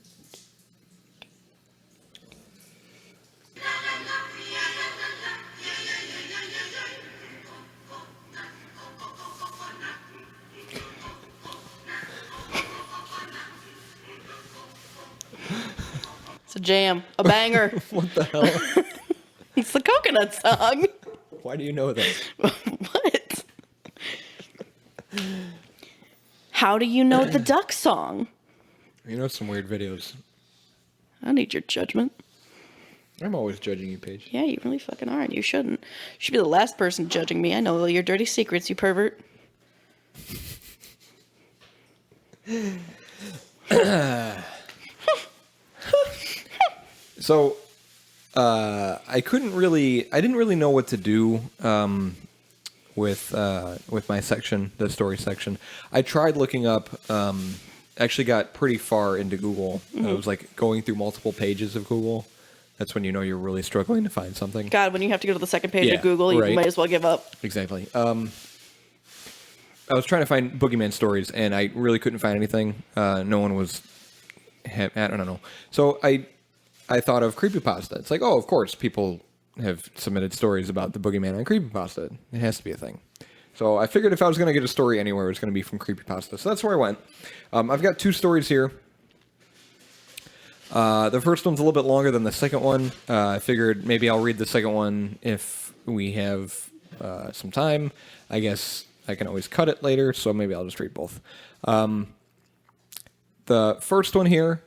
It's a jam. A banger. What the hell? It's the coconut song. Why do you know that? What? How do you know the duck song? You know some weird videos. I don't need your judgment. I'm always judging you, Paige. Yeah, you really fucking are, and you shouldn't. You should be the last person judging me. I know all your dirty secrets, you pervert. So, I didn't really know what to do with my section, the story section. I tried looking up. Actually, got pretty far into Google. I was like going through multiple pages of Google. That's when you know you're really struggling to find something. God, when you have to go to the second page Yeah, of Google, you right. might as well give up. Exactly. I was trying to find Boogeyman stories, and I really couldn't find anything. No one was. I don't know. So I thought of creepypasta. It's like, oh, of course, people have submitted stories about the Boogeyman on creepypasta. It has to be a thing. So I figured if I was going to get a story anywhere, it was going to be from creepypasta. So that's where I went. I've got 2 stories here. The first one's a little bit longer than the second one. I figured maybe I'll read the second one if we have some time. I guess I can always cut it later, so maybe I'll just read both. The first one here,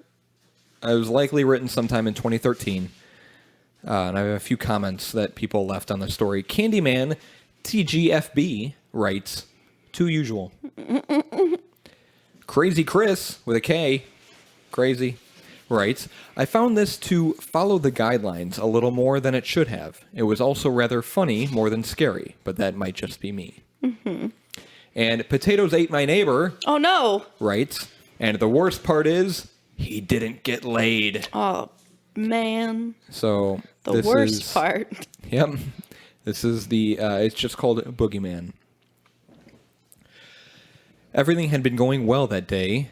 it was likely written sometime in 2013. And I have a few comments that people left on the story. Candyman TGFB writes, too usual. Crazy Chris, with a K, crazy, writes, I found this to follow the guidelines a little more than it should have. It was also rather funny more than scary, but that might just be me. Mm-hmm. And Potatoes Ate My Neighbor. Oh, no. Writes, and the worst part is, he didn't get laid. Oh, man. So The worst part. Yep. This is it's just called Boogeyman. Everything had been going well that day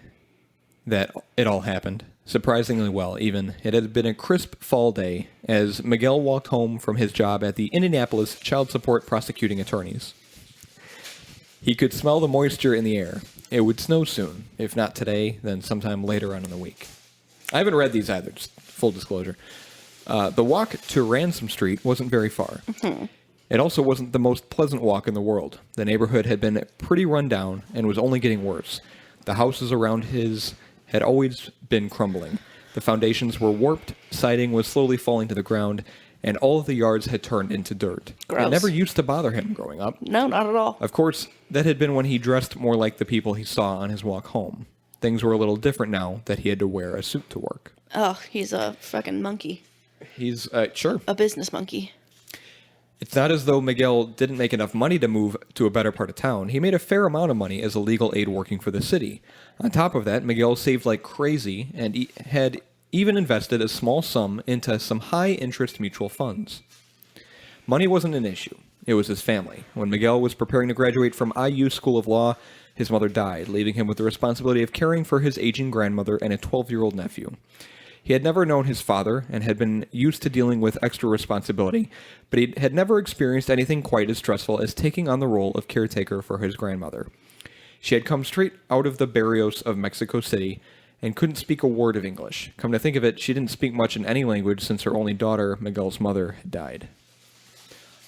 that it all happened. Surprisingly well, even. It had been a crisp fall day as Miguel walked home from his job at the Indianapolis Child Support Prosecuting Attorneys. He could smell the moisture in the air. It would snow soon. If not today, then sometime later on in the week. I haven't read these either, just full disclosure. The walk to Ransom Street wasn't very far. Mm-hmm. It also wasn't the most pleasant walk in the world. The neighborhood had been pretty run down and was only getting worse. The houses around his had always been crumbling. The foundations were warped, siding was slowly falling to the ground, and all of the yards had turned into dirt. Gross. It never used to bother him growing up. No, not at all. Of course, that had been when he dressed more like the people he saw on his walk home. Things were a little different now that he had to wear a suit to work. Oh, he's a fucking monkey. He's, sure. A business monkey. It's not as though Miguel didn't make enough money to move to a better part of town. He made a fair amount of money as a legal aid working for the city. On top of that, Miguel saved like crazy and had even invested a small sum into some high-interest mutual funds. Money wasn't an issue. It was his family. When Miguel was preparing to graduate from IU School of Law, his mother died, leaving him with the responsibility of caring for his aging grandmother and a 12-year-old nephew. He had never known his father and had been used to dealing with extra responsibility, but he had never experienced anything quite as stressful as taking on the role of caretaker for his grandmother. She had come straight out of the barrios of Mexico City and couldn't speak a word of English. Come to think of it, she didn't speak much in any language since her only daughter, Miguel's mother, had died.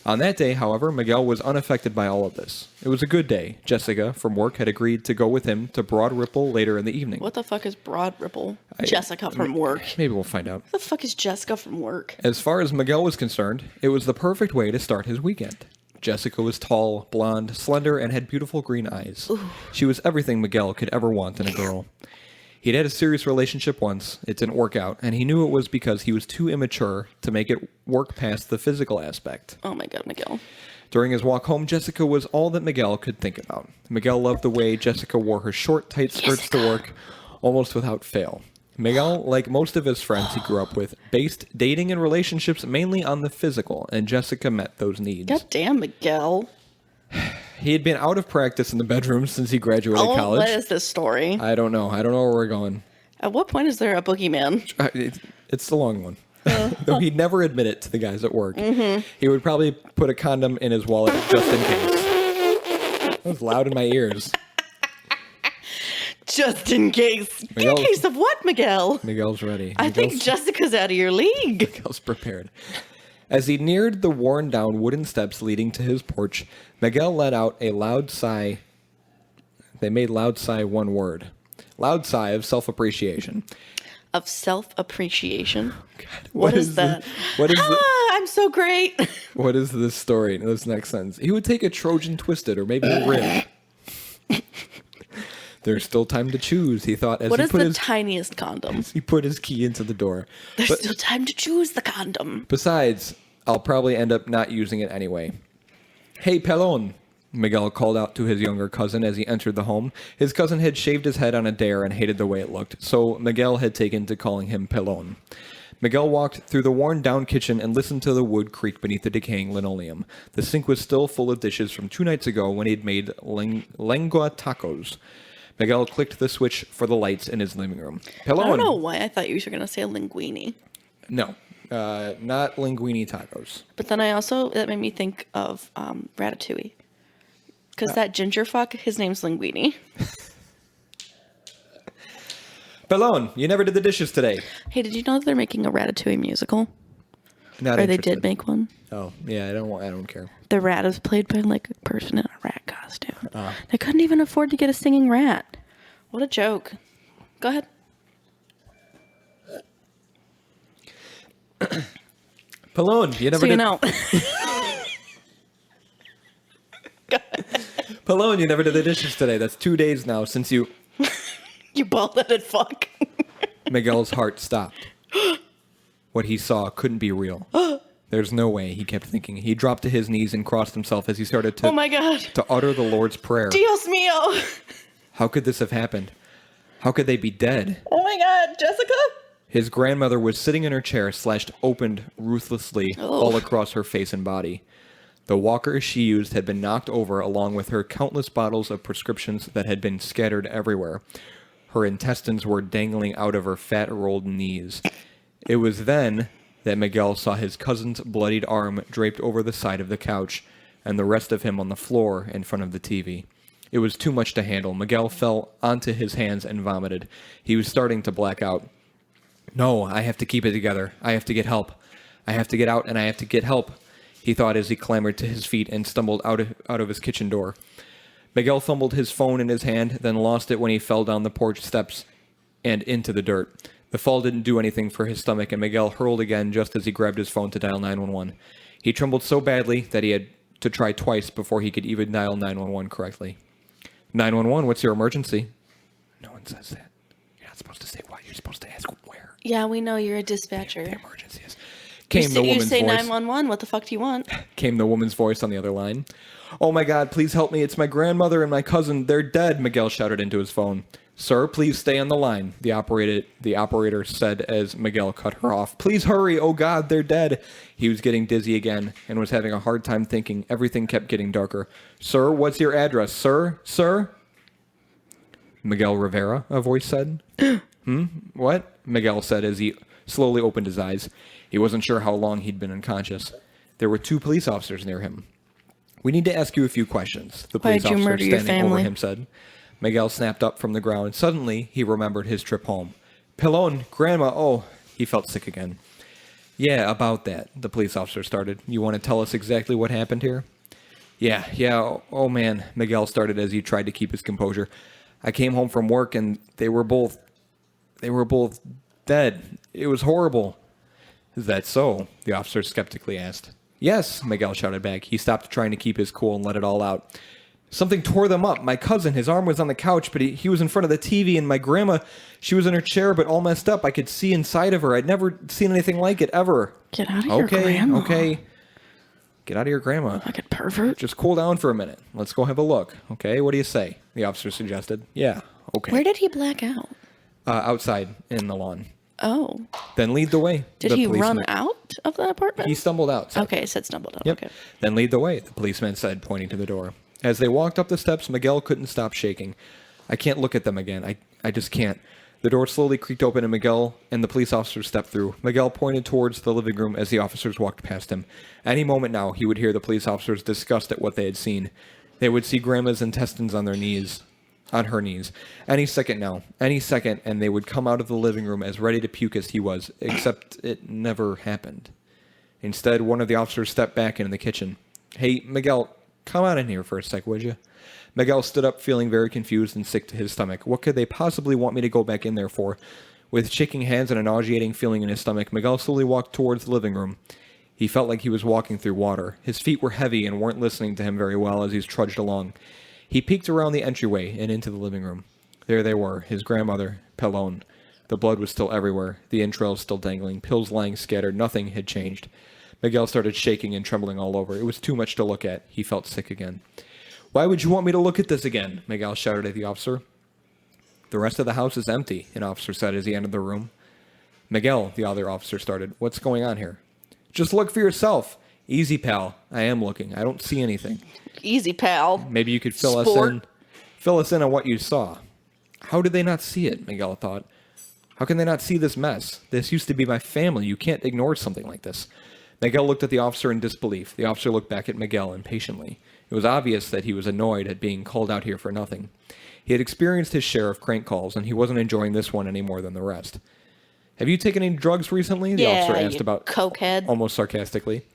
On that day, however, Miguel was unaffected by all of this. It was a good day. Jessica, from work, had agreed to go with him to Broad Ripple later in the evening. What the fuck is Broad Ripple? Jessica from work. Maybe we'll find out. What the fuck is Jessica from work? As far as Miguel was concerned, it was the perfect way to start his weekend. Jessica was tall, blonde, slender, and had beautiful green eyes. Ooh. She was everything Miguel could ever want in a girl. He'd had a serious relationship once. It didn't work out, and he knew it was because he was too immature to make it work past the physical aspect. Oh my God, Miguel. During his walk home, Jessica was all that Miguel could think about. Miguel loved the way Jessica wore her short, tight skirts to work, almost without fail. Miguel, like most of his friends he grew up with, based dating and relationships mainly on the physical, and Jessica met those needs. God damn, Miguel. He had been out of practice in the bedroom since he graduated college. What is this story? I don't know. I don't know where we're going. At what point is there a boogeyman? It's the long one. Though he'd never admit it to the guys at work. Mm-hmm. He would probably put a condom in his wallet just in case. That was loud in my ears. Just in case. In case of what, Miguel? Miguel's ready. I think Jessica's out of your league. Miguel's prepared. As he neared the worn-down wooden steps leading to his porch, Miguel let out a loud sigh. They made loud sigh one word. Loud sigh of self-appreciation. Of self-appreciation? God, what is that? I'm so great. What is this story? This next sentence. He would take a Trojan twisted or maybe a rib. There's still time to choose, he thought. What is the tiniest condom? He put his key into the door. There's still time to choose the condom. Besides, I'll probably end up not using it anyway. Hey, Pelon, Miguel called out to his younger cousin as he entered the home. His cousin had shaved his head on a dare and hated the way it looked, so Miguel had taken to calling him Pelon. Miguel walked through the worn-down kitchen and listened to the wood creak beneath the decaying linoleum. The sink was still full of dishes from 2 nights ago when he'd made lengua tacos. Miguel clicked the switch for the lights in his living room. Pelon. I don't know why I thought you were going to say linguine. No, not linguine tacos. But then that made me think of Ratatouille. Because that ginger fuck, his name's Linguini. Pelon, you never did the dishes today. Hey, did you know that they're making a Ratatouille musical? Not or interested. they did make one. Oh, yeah, I don't care. The rat is played by like a person in a rat costume. They couldn't even afford to get a singing rat. What a joke. Go ahead. Pelon, you never did. Go ahead. Pelon, you never did the dishes today. That's 2 days now since you... You bald-headed fuck. Miguel's heart stopped. What he saw couldn't be real. There's no way, he kept thinking. He dropped to his knees and crossed himself as he started to... Oh my God. To utter the Lord's Prayer. Dios mío. How could this have happened? How could they be dead? Oh my God, Jessica? His grandmother was sitting in her chair, slashed open ruthlessly all across her face and body. The walker she used had been knocked over along with her countless bottles of prescriptions that had been scattered everywhere. Her intestines were dangling out of her fat-rolled knees. It was then that Miguel saw his cousin's bloodied arm draped over the side of the couch and the rest of him on the floor in front of the TV. It was too much to handle. Miguel fell onto his hands and vomited. He was starting to black out. No, I have to keep it together. I have to get help. I have to get out and I have to get help, he thought as he clambered to his feet and stumbled out of his kitchen door. Miguel fumbled his phone in his hand, then lost it when he fell down the porch steps and into the dirt. The fall didn't do anything for his stomach, and Miguel hurled again just as he grabbed his phone to dial 911. He trembled so badly that he had to try twice before he could even dial 911 correctly. 911, what's your emergency? No one says that. You're not supposed to say what. You're supposed to ask where. Yeah, we know you're a dispatcher. The emergency is. Came the woman's you say voice. 911. What the fuck do you want? Came the woman's voice on the other line. Oh my God, please help me. It's my grandmother and my cousin. They're dead, Miguel shouted into his phone. Sir, please stay on the line, the operator said as Miguel cut her off. Please hurry. Oh God, they're dead. He was getting dizzy again and was having a hard time thinking. Everything kept getting darker. Sir, what's your address? Sir? Sir? Miguel Rivera, a voice said. What? Miguel said as he slowly opened his eyes. He wasn't sure how long he'd been unconscious. There were 2 police officers near him. We need to ask you a few questions, the police officer standing over him said. Miguel snapped up from the ground. Suddenly, he remembered his trip home. Pelon, Grandma, oh, he felt sick again. Yeah, about that, the police officer started. You want to tell us exactly what happened here? Yeah, oh man, Miguel started as he tried to keep his composure. I came home from work and they were both dead. It was horrible. Is that so? The officer skeptically asked. Yes, Miguel shouted back. He stopped trying to keep his cool and let it all out. Something tore them up. My cousin, his arm was on the couch, but he was in front of the TV, and my grandma, she was in her chair, but all messed up. I could see inside of her. I'd never seen anything like it, ever. Get out of your grandma. Okay. Get out of your grandma. Like a pervert. Just cool down for a minute. Let's go have a look, okay? What do you say? The officer suggested. Yeah, okay. Where did he black out? Outside, in the lawn. Oh. Then lead the way. Did he run out of the apartment? He stumbled out. Okay, it said stumbled out. Yep. Okay. Then lead the way, the policeman said, pointing to the door. As they walked up the steps, Miguel couldn't stop shaking. I can't look at them again. I just can't. The door slowly creaked open and Miguel and the police officers stepped through. Miguel pointed towards the living room as the officers walked past him. Any moment now, he would hear the police officers disgust at what they had seen. They would see Grandma's intestines on her knees. Any second now. Any second, and they would come out of the living room as ready to puke as he was, except it never happened. Instead, one of the officers stepped back into the kitchen. Hey, Miguel, come on in here for a sec, would you? Miguel stood up, feeling very confused and sick to his stomach. What could they possibly want me to go back in there for? With shaking hands and a nauseating feeling in his stomach, Miguel slowly walked towards the living room. He felt like he was walking through water. His feet were heavy and weren't listening to him very well as he trudged along. He peeked around the entryway and into the living room. There they were, his grandmother, Pelon. The blood was still everywhere, the entrails still dangling, pills lying scattered. Nothing had changed. Miguel started shaking and trembling all over. It was too much to look at. He felt sick again. Why would you want me to look at this again? Miguel shouted at the officer. The rest of the house is empty, an officer said as he entered the room. Miguel, the other officer started. What's going on here? Just look for yourself. Easy, pal. I am looking. I don't see anything. Easy, pal. Maybe you could fill us in on what you saw. How did they not see it? Miguel thought. How can they not see this mess? This used to be my family. You can't ignore something like this. Miguel looked at the officer in disbelief. The officer looked back at Miguel impatiently. It was obvious that he was annoyed at being called out here for nothing. He had experienced his share of crank calls, and he wasn't enjoying this one any more than the rest. Have you taken any drugs recently? The officer asked about cokehead. Almost sarcastically.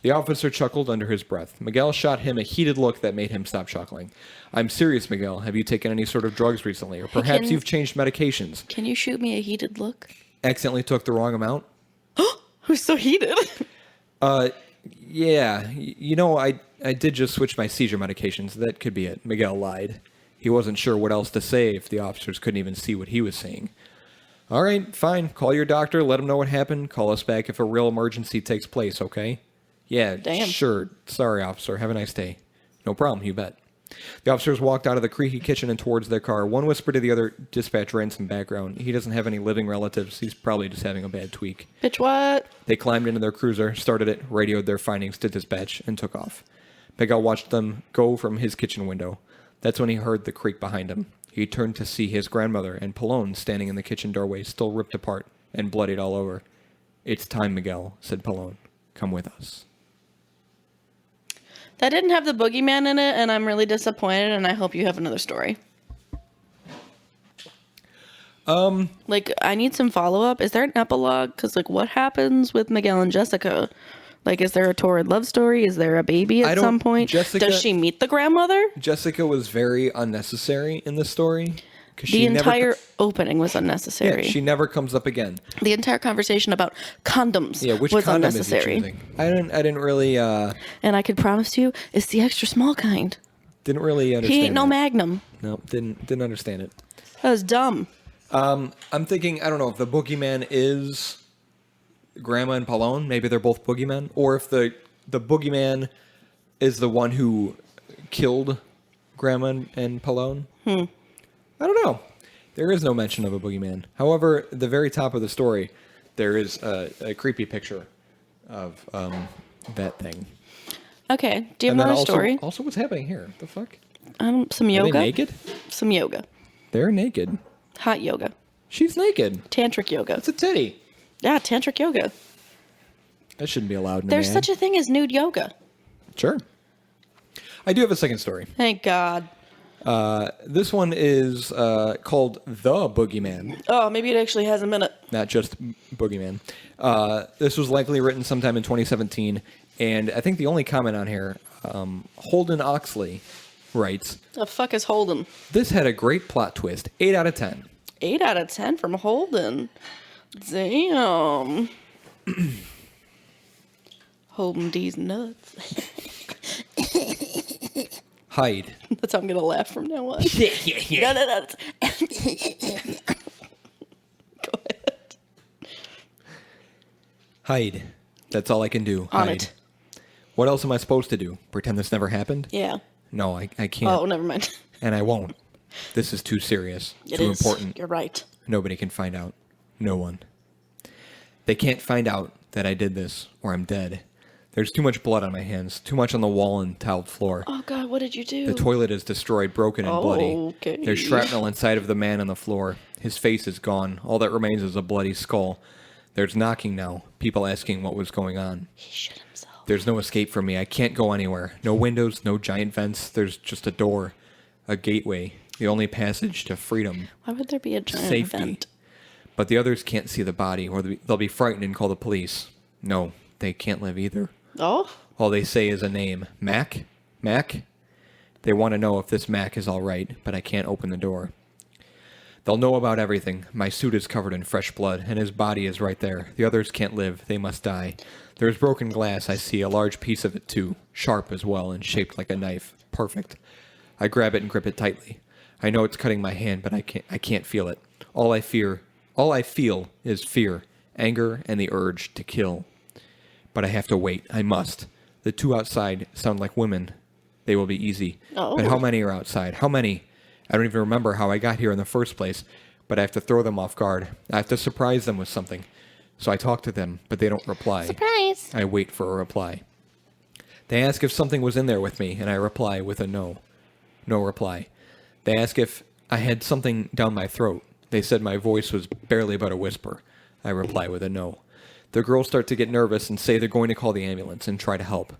The officer chuckled under his breath. Miguel shot him a heated look that made him stop chuckling. I'm serious, Miguel. Have you taken any sort of drugs recently? Or perhaps you've changed medications? Can you shoot me a heated look? Accidentally took the wrong amount? Who's so heated? Yeah. You know, I did just switch my seizure medications. That could be it. Miguel lied. He wasn't sure what else to say if the officers couldn't even see what he was saying. All right, fine. Call your doctor. Let him know what happened. Call us back if a real emergency takes place, okay? Yeah, Damn. Sure. Sorry, officer. Have a nice day. No problem, you bet. The officers walked out of the creaky kitchen and towards their car. One whispered to the other dispatcher in some background. He doesn't have any living relatives. He's probably just having a bad tweak. Bitch, what? They climbed into their cruiser, started it, radioed their findings to dispatch, and took off. Miguel watched them go from his kitchen window. That's when he heard the creak behind him. He turned to see his grandmother and Pelon standing in the kitchen doorway, still ripped apart and bloodied all over. It's time, Miguel, said Pelon. Come with us. That didn't have the Boogeyman in it, and I'm really disappointed, and I hope you have another story. Like, I need some follow-up. Is there an epilogue? Because, like, what happens with Miguel and Jessica? Like, is there a torrid love story? Is there a baby at some point? Does she meet the grandmother? Jessica was very unnecessary in the story. The entire opening was unnecessary. Yeah, she never comes up again. The entire conversation about condoms Which was condom unnecessary. is he choosing? I didn't really And I can promise you, it's the extra small kind. didn't really understand. He ain't no that. Magnum. No, didn't understand it. That was dumb. I'm thinking, I don't know if the boogeyman is Grandma and Pallone. Maybe they're both boogeymen, or if the boogeyman is the one who killed Grandma and Pallone. I don't know. There is no mention of a boogeyman. However, at the very top of the story, there is a creepy picture of that thing. Okay, do you have And then another story? Also, what's happening here? The fuck? Some Are yoga. they naked? Some yoga. They're naked. Hot yoga. She's naked. Tantric yoga. It's a titty. Yeah, tantric yoga. That shouldn't be allowed in There's a man. such a thing as nude yoga. Sure. I do have a second story. Thank God. This one is called The Boogeyman, Oh, maybe it actually has a minute. not just Boogeyman. This was likely written sometime in 2017, and I think the only comment on here, Holden Oxley writes, The fuck is Holden? "This had a great plot twist. 8 out of 10. 8 out of 10 from Holden. Damn. Holden D's nuts. Hide." That's how I'm gonna laugh from now on. No. Go ahead. Hide. That's all I can do. On Hide. it. What else am I supposed to do? Pretend this never happened? Yeah. No, I can't. Oh, never mind. And I won't. This is too serious. It too is. important. You're right. Nobody can find out. No one. They can't find out that I did this or I'm dead. There's too much blood on my hands, too much on the wall and tiled floor. Oh God, what did you do? The toilet is destroyed, broken, and bloody. Okay. There's shrapnel inside of the man on the floor. His face is gone. All that remains is a bloody skull. There's knocking now, people asking what was going on. He shit himself. There's no escape for me. I can't go anywhere. No windows, no giant vents. There's just a door, a gateway, the only passage to freedom, Why would there be a giant safety. vent? But the others can't see the body, or they'll be frightened and call the police. No, they can't live either. Oh? All they say is a name. Mac? Mac? They want to know if this Mac is all right, but I can't open the door. They'll know about everything. My suit is covered in fresh blood, and his body is right there. The others can't live. They must die. There is broken glass, I see, a large piece of it too. Sharp as well, and shaped like a knife. Perfect. I grab it and grip it tightly. I know it's cutting my hand, but I can't feel it. All I feel is fear, anger, and the urge to kill. But I have to wait. I must. The two outside sound like women. They will be easy. Oh. But how many are outside? How many? I don't even remember how I got here in the first place, but I have to throw them off guard. I have to surprise them with something. So I talk to them, but they don't reply. Surprise! I wait for a reply. They ask if something was in there with me, and I reply with a no. No reply. They ask if I had something down my throat. They said my voice was barely but a whisper. I reply with a no. The girls start to get nervous and say they're going to call the ambulance and try to help.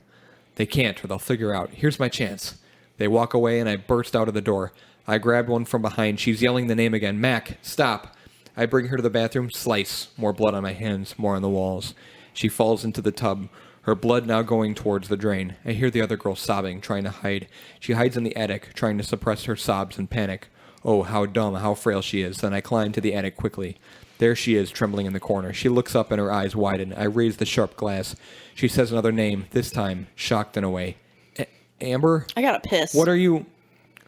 They can't, or they'll figure out. Here's my chance. They walk away, and I burst out of the door. I grab one from behind. She's yelling the name again. Mac, stop. I bring her to the bathroom. Slice. More blood on my hands, more on the walls. She falls into the tub, her blood now going towards the drain. I hear the other girl sobbing, trying to hide. She hides in the attic, trying to suppress her sobs and panic. Oh, how dumb, how frail she is. Then I climb to the attic quickly. There she is, trembling in the corner. She looks up and her eyes widen. I raise the sharp glass. She says another name, this time shocked in a way. Amber? I gotta piss. What are you...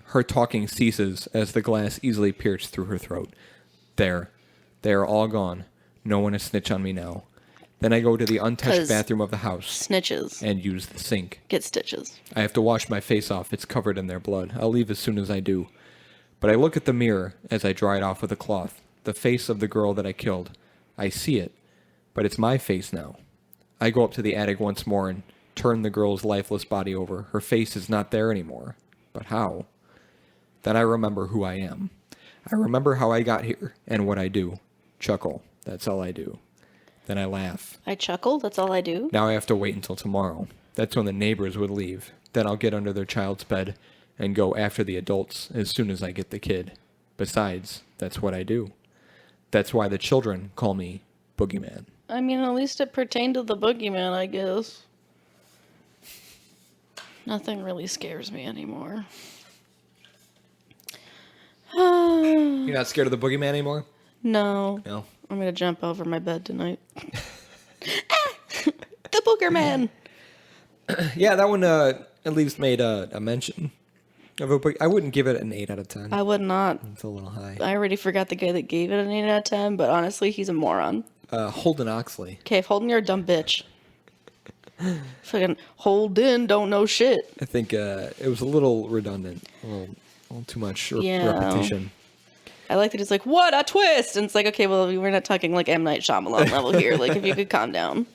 Her talking ceases as the glass easily pierced through her throat. There. They are all gone. No one is snitch on me now. Then I go to the untouched 'Cause bathroom of the house Snitches. and use the sink. Get stitches. I have to wash my face off. It's covered in their blood. I'll leave as soon as I do. But I look at the mirror as I dry it off with a cloth. The face of the girl that I killed. I see it, but it's my face now. I go up to the attic once more and turn the girl's lifeless body over. Her face is not there anymore. But how? Then I remember who I am. I remember how I got here and what I do. Chuckle. That's all I do. Then I laugh. I chuckle. That's all I do. Now I have to wait until tomorrow. That's when the neighbors would leave. Then I'll get under their child's bed and go after the adults as soon as I get the kid. Besides, that's what I do. That's why the children call me Boogeyman. I mean, at least it pertained to the boogeyman, I guess. Nothing really scares me anymore. You're not scared of the Boogeyman anymore? No. No. I'm going to jump over my bed tonight. The Booger Man. Yeah, that one at least made a mention of a book. I wouldn't give it an 8 out of 10. I would not. It's a little high. I already forgot the guy that gave it an 8 out of 10, but honestly, he's a moron. Holden Oxley. Okay, if Holden, you're a dumb bitch. Fucking Holden don't know shit. I think it was a little redundant. A little too much repetition. I like that it's like, what a twist! And it's like, okay, well, we're not talking like M. Night Shyamalan level here. Like, if you could calm down.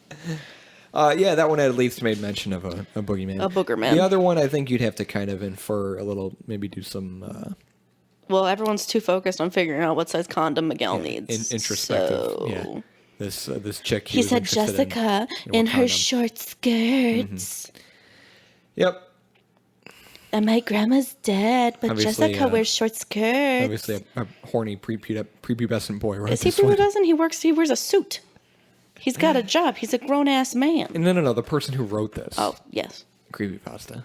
Yeah, that one at least made mention of a boogeyman. A booger man. The other one, I think you'd have to kind of infer a little, maybe do some... well, everyone's too focused on figuring out what size condom Miguel needs. Introspective. So... Yeah. This chick. He said Jessica in her condom. short skirts. Mm-hmm. Yep. And my grandma's dead, but Obviously, Jessica wears short skirts. Obviously, a horny prepubescent boy, right? Is he prepubescent? He wears a suit. He's got a job. He's a grown-ass man. No. The person who wrote this. Oh, yes. Creepypasta.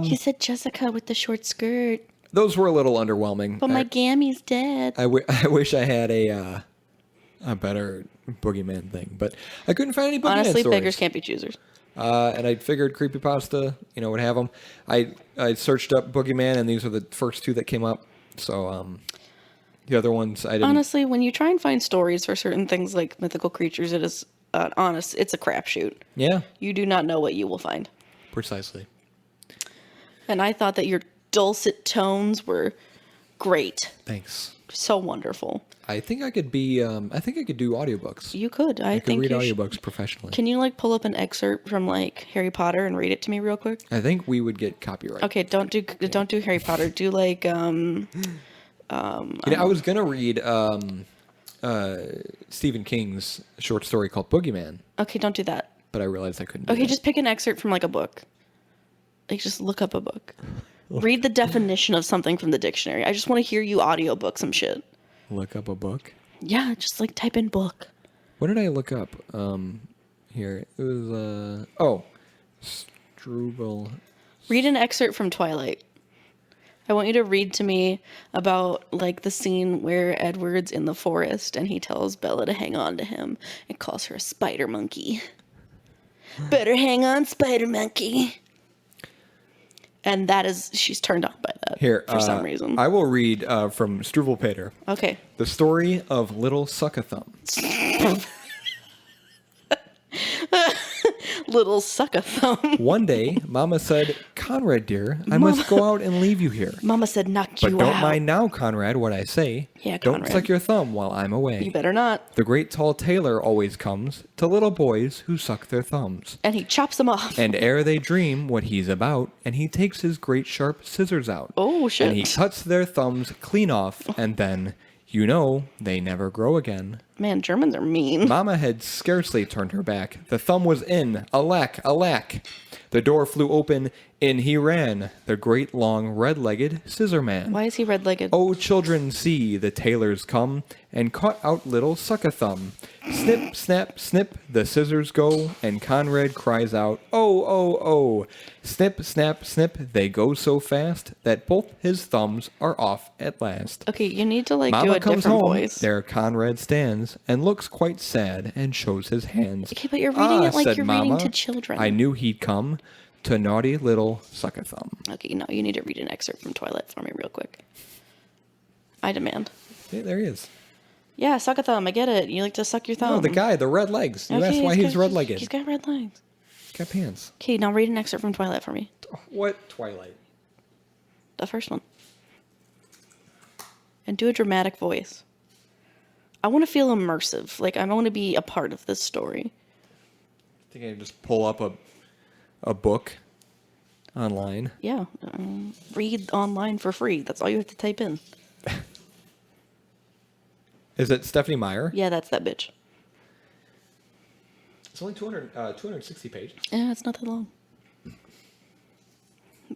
He said Jessica with the short skirt. Those were a little underwhelming. But my gammy's dead. I wish I had a better boogeyman thing, but I couldn't find any boogeyman Honestly, stories. beggars can't be choosers. And I figured creepypasta, would have them. I searched up boogeyman, and these are the first two that came up. So the other ones I didn't. Honestly, when you try and find stories for certain things like mythical creatures, it is it's a crapshoot. Yeah. You do not know what you will find. Precisely. And I thought that your dulcet tones were great. Thanks. So wonderful. I think I could be. I think I could do audiobooks. You could. I could think read you audiobooks professionally. Can you pull up an excerpt from Harry Potter and read it to me real quick? I think we would get copyright. Okay, don't do Harry Potter. Do I was gonna read Stephen King's short story called Boogeyman. Okay, don't do that. But I realized I couldn't do Okay, that. just pick an excerpt from a book. Just look up a book. Read the definition of something from the dictionary. I just want to hear you audiobook some shit. Look up a book? Yeah, just type in book. What did I look up? Here. It was, Struble. Read an excerpt from Twilight. I want you to read to me about the scene where Edward's in the forest and he tells Bella to hang on to him and calls her a spider monkey. Better hang on, spider monkey. And she's turned on by that Here, for some reason. I will read from Struvelpater. Okay. The story of Little Suckathumb. Little suckathumb. One day, Mama said, Conrad, dear, I must go out and leave you here. Mama said, knock But you don't out. mind now, Conrad, what I say. Yeah, Don't Conrad. suck your thumb while I'm away. You better not. The great tall tailor always comes to little boys who suck their thumbs. And he chops them off. And ere they dream what he's about, and he takes his great sharp scissors out. Oh, shit. And he cuts their thumbs clean off, and then, they never grow again. Man, Germans are mean. Mama had scarcely turned her back. The thumb was in. Alack, alack. The door flew open. In he ran. The great long red-legged scissor man. Why is he red-legged? Oh, children, see, the tailors come and cut out little Suckathumb. Snip, snap, snip, the scissors go, and Conrad cries out, oh, oh, oh. Snip, snap, snip, they go so fast that both his thumbs are off at last. Okay, you need to do Mama a comes different home, voice. there Conrad stands, and looks quite sad, and shows his hands. Okay, but you're reading it like said you're Mama, reading to children. I knew he'd come to naughty little Suckathumb. Okay, no, you need to read an excerpt from Twilight for me real quick. I demand. Yeah, there he is. Yeah, suck a thumb. I get it. You like to suck your thumb. No, the guy, the red legs. You Okay, asked why he's red-legged. He's got red legs. He's got pants. Okay, now read an excerpt from Twilight for me. What Twilight? The first one. And do a dramatic voice. I want to feel immersive. I want to be a part of this story. I think I can just pull up a book online. Yeah. Read online for free. That's all you have to type in. Is it Stephanie Meyer? Yeah, that's that bitch. It's only 260 pages. Yeah, it's not that long.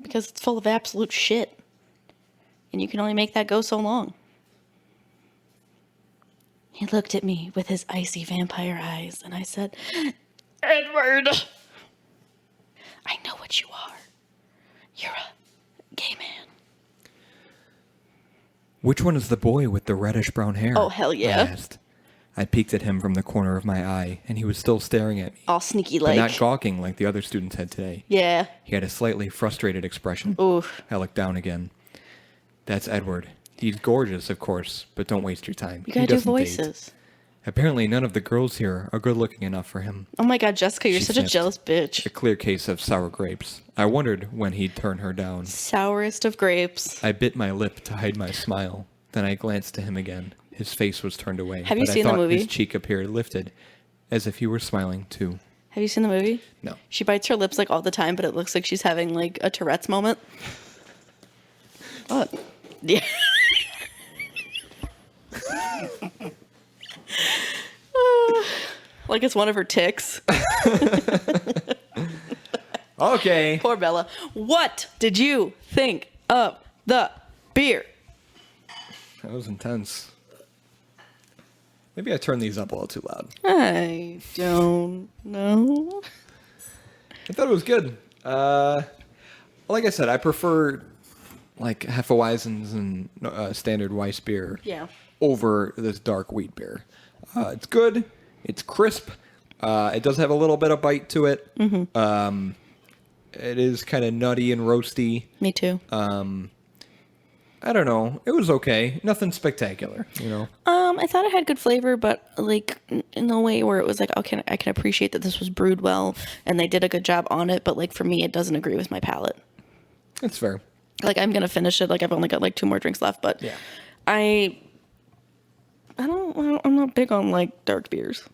Because it's full of absolute shit. And you can only make that go so long. He looked at me with his icy vampire eyes, and I said, Edward! I know what you are. You're a gay man. Which one is the boy with the reddish-brown hair? Oh, hell yeah. I asked. I peeked at him from the corner of my eye, and he was still staring at me. All sneaky But like. not gawking like the other students had today. Yeah. He had a slightly frustrated expression. Oof. I looked down again. That's Edward. He's gorgeous, of course, but don't waste your time. You gotta do voices. Apparently, none of the girls here are good-looking enough for him. Oh my god, Jessica, you're She such a sniffed. jealous bitch. A clear case of sour grapes. I wondered when he'd turn her down. Sourest of grapes. I bit my lip to hide my smile. Then I glanced to him again. His face was turned away. Have you but seen the I thought movie? His cheek appeared lifted, as if he were smiling too. Have you seen the movie? No. She bites her lips like all the time, but it looks like she's having like a Tourette's moment. What? Yeah. Like it's one of her tics. Okay. Poor Bella. What did you think of the beer? That was intense. Maybe I turned these up a little too loud. I don't know. I thought it was good. Like I said, I prefer like Hefeweizens and standard Weiss beer Yeah. over this dark wheat beer. It's good. It's crisp. It does have a little bit of bite to it. Mm-hmm. It is kind of nutty and roasty. Me too. I don't know. It was okay. Nothing spectacular, you know. I thought it had good flavor, but like in a way where it was like, okay, I can appreciate that this was brewed well and they did a good job on it, but like for me, it doesn't agree with my palate. That's fair. Like I'm gonna finish it. Like I've only got like 2 more drinks left, but Yeah. I'm not big on like dark beers.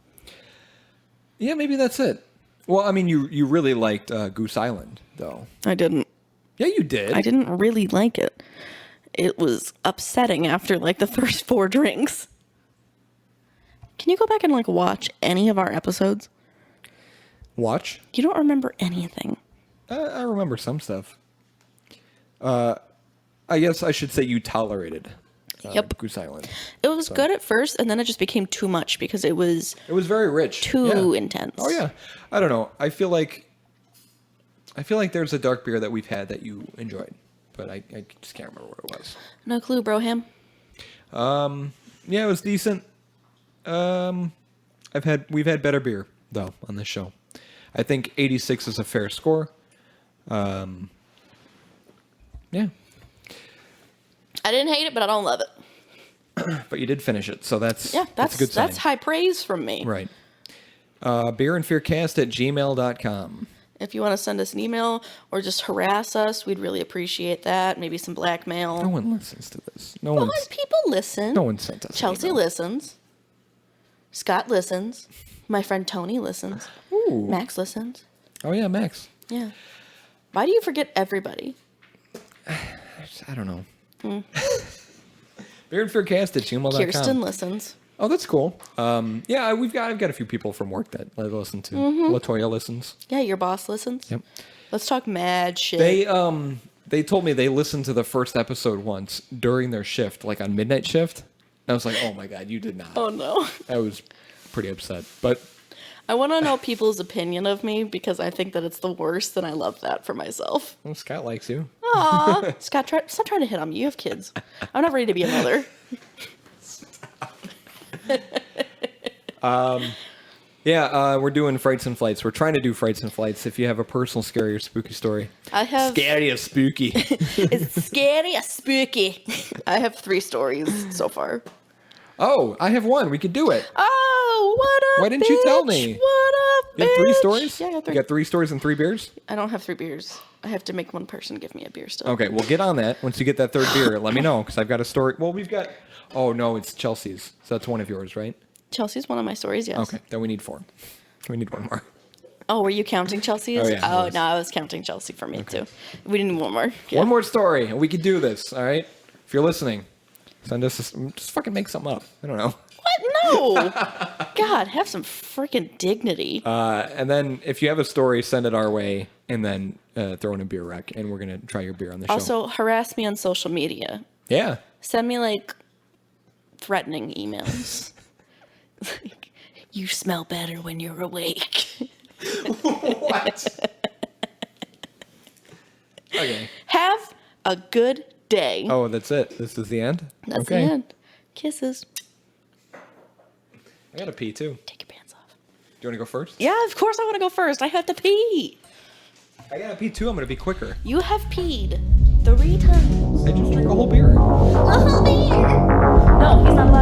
Yeah, maybe that's it. Well, I mean, you really liked Goose Island, though. I didn't. Yeah, you did. I didn't really like it. It was upsetting after like the first 4 drinks. Can you go back and like watch any of our episodes? Watch. You don't remember anything. I remember some stuff. I guess I should say you tolerated Yep. Goose Island. It was good at first, and then it just became too much because it was It was very rich. too Yeah. intense. Oh, yeah. I don't know. I feel like there's a dark beer that we've had that you enjoyed, but I just can't remember what it was. No clue, Broham. Yeah, it was decent. We've had better beer though on this show. I think 86 is a fair score. Yeah, I didn't hate it, but I don't love it. but you did finish it, so that's Yeah, a good sign. that's high praise from me. Right. beerandfearcast@gmail.com. If you want to send us an email or just harass us, we'd really appreciate that. Maybe some blackmail. No one listens to this. No Well, one's. people listen. No one sent us. an Chelsea email. listens. Scott listens. My friend Tony listens. Ooh. Max listens. Oh yeah, Max. Yeah. Why do you forget everybody? I don't know. beerandfearcast@gmail.com. Kirsten listens. Oh, that's cool. Yeah, I've got a few people from work that I listen to. Latoya listens. Yeah, your boss listens. Yep. Let's talk mad shit. They told me they listened to the first episode once during their shift, like on midnight shift. And I was like, oh my god, you did not. Oh no. I was pretty upset, but I want to know people's opinion of me because I think that it's the worst, and I love that for myself. well, Scott likes you. Aw, Scott, stop trying to hit on me. You have kids. I'm not ready to be a mother. Yeah, we're doing Frights and Flights. We're trying to do Frights and Flights. If you have a personal scary or spooky story, I have. scary or spooky. It's scary or spooky. I have 3 stories so far. Oh, I have one. We could do it. Oh, what up? Why didn't you tell me? What up, You have 3 bitch? stories? Yeah, I got 3. You got 3 stories and 3 beers? I don't have 3 beers. I have to make one person give me a beer still. Okay, well, get on that. Once you get that 3rd beer, let me know, because I've got a story. Well, we've got... Oh, no, it's Chelsea's. So that's one of yours, right? Chelsea's one of my stories, yes. Okay, then we need 4. We need 1 more. Oh, were you counting Chelsea's? Oh, yeah, I Oh, was. no, I was counting Chelsea for me, too. We need one more. Yeah. 1 more story, and we can do this, all right? If you're listening, send us... just fucking make something up. I don't know. What? No! God, have some freaking dignity. And then if you have a story, send it our way, and then throw in a beer rec, and we're going to try your beer on the show. Also, harass me on social media. Yeah. Send me, like, threatening emails. Like, you smell better when you're awake. What? Okay. Have a good day. Oh, that's it. This is the end? That's the end. Kisses. I gotta pee too. Take your pants off. Do you want to go first? Yeah, of course I want to go first. I have to pee. I gotta pee too. I'm gonna be quicker. You have peed 3 times. I just drank a whole beer. No, he's not allowed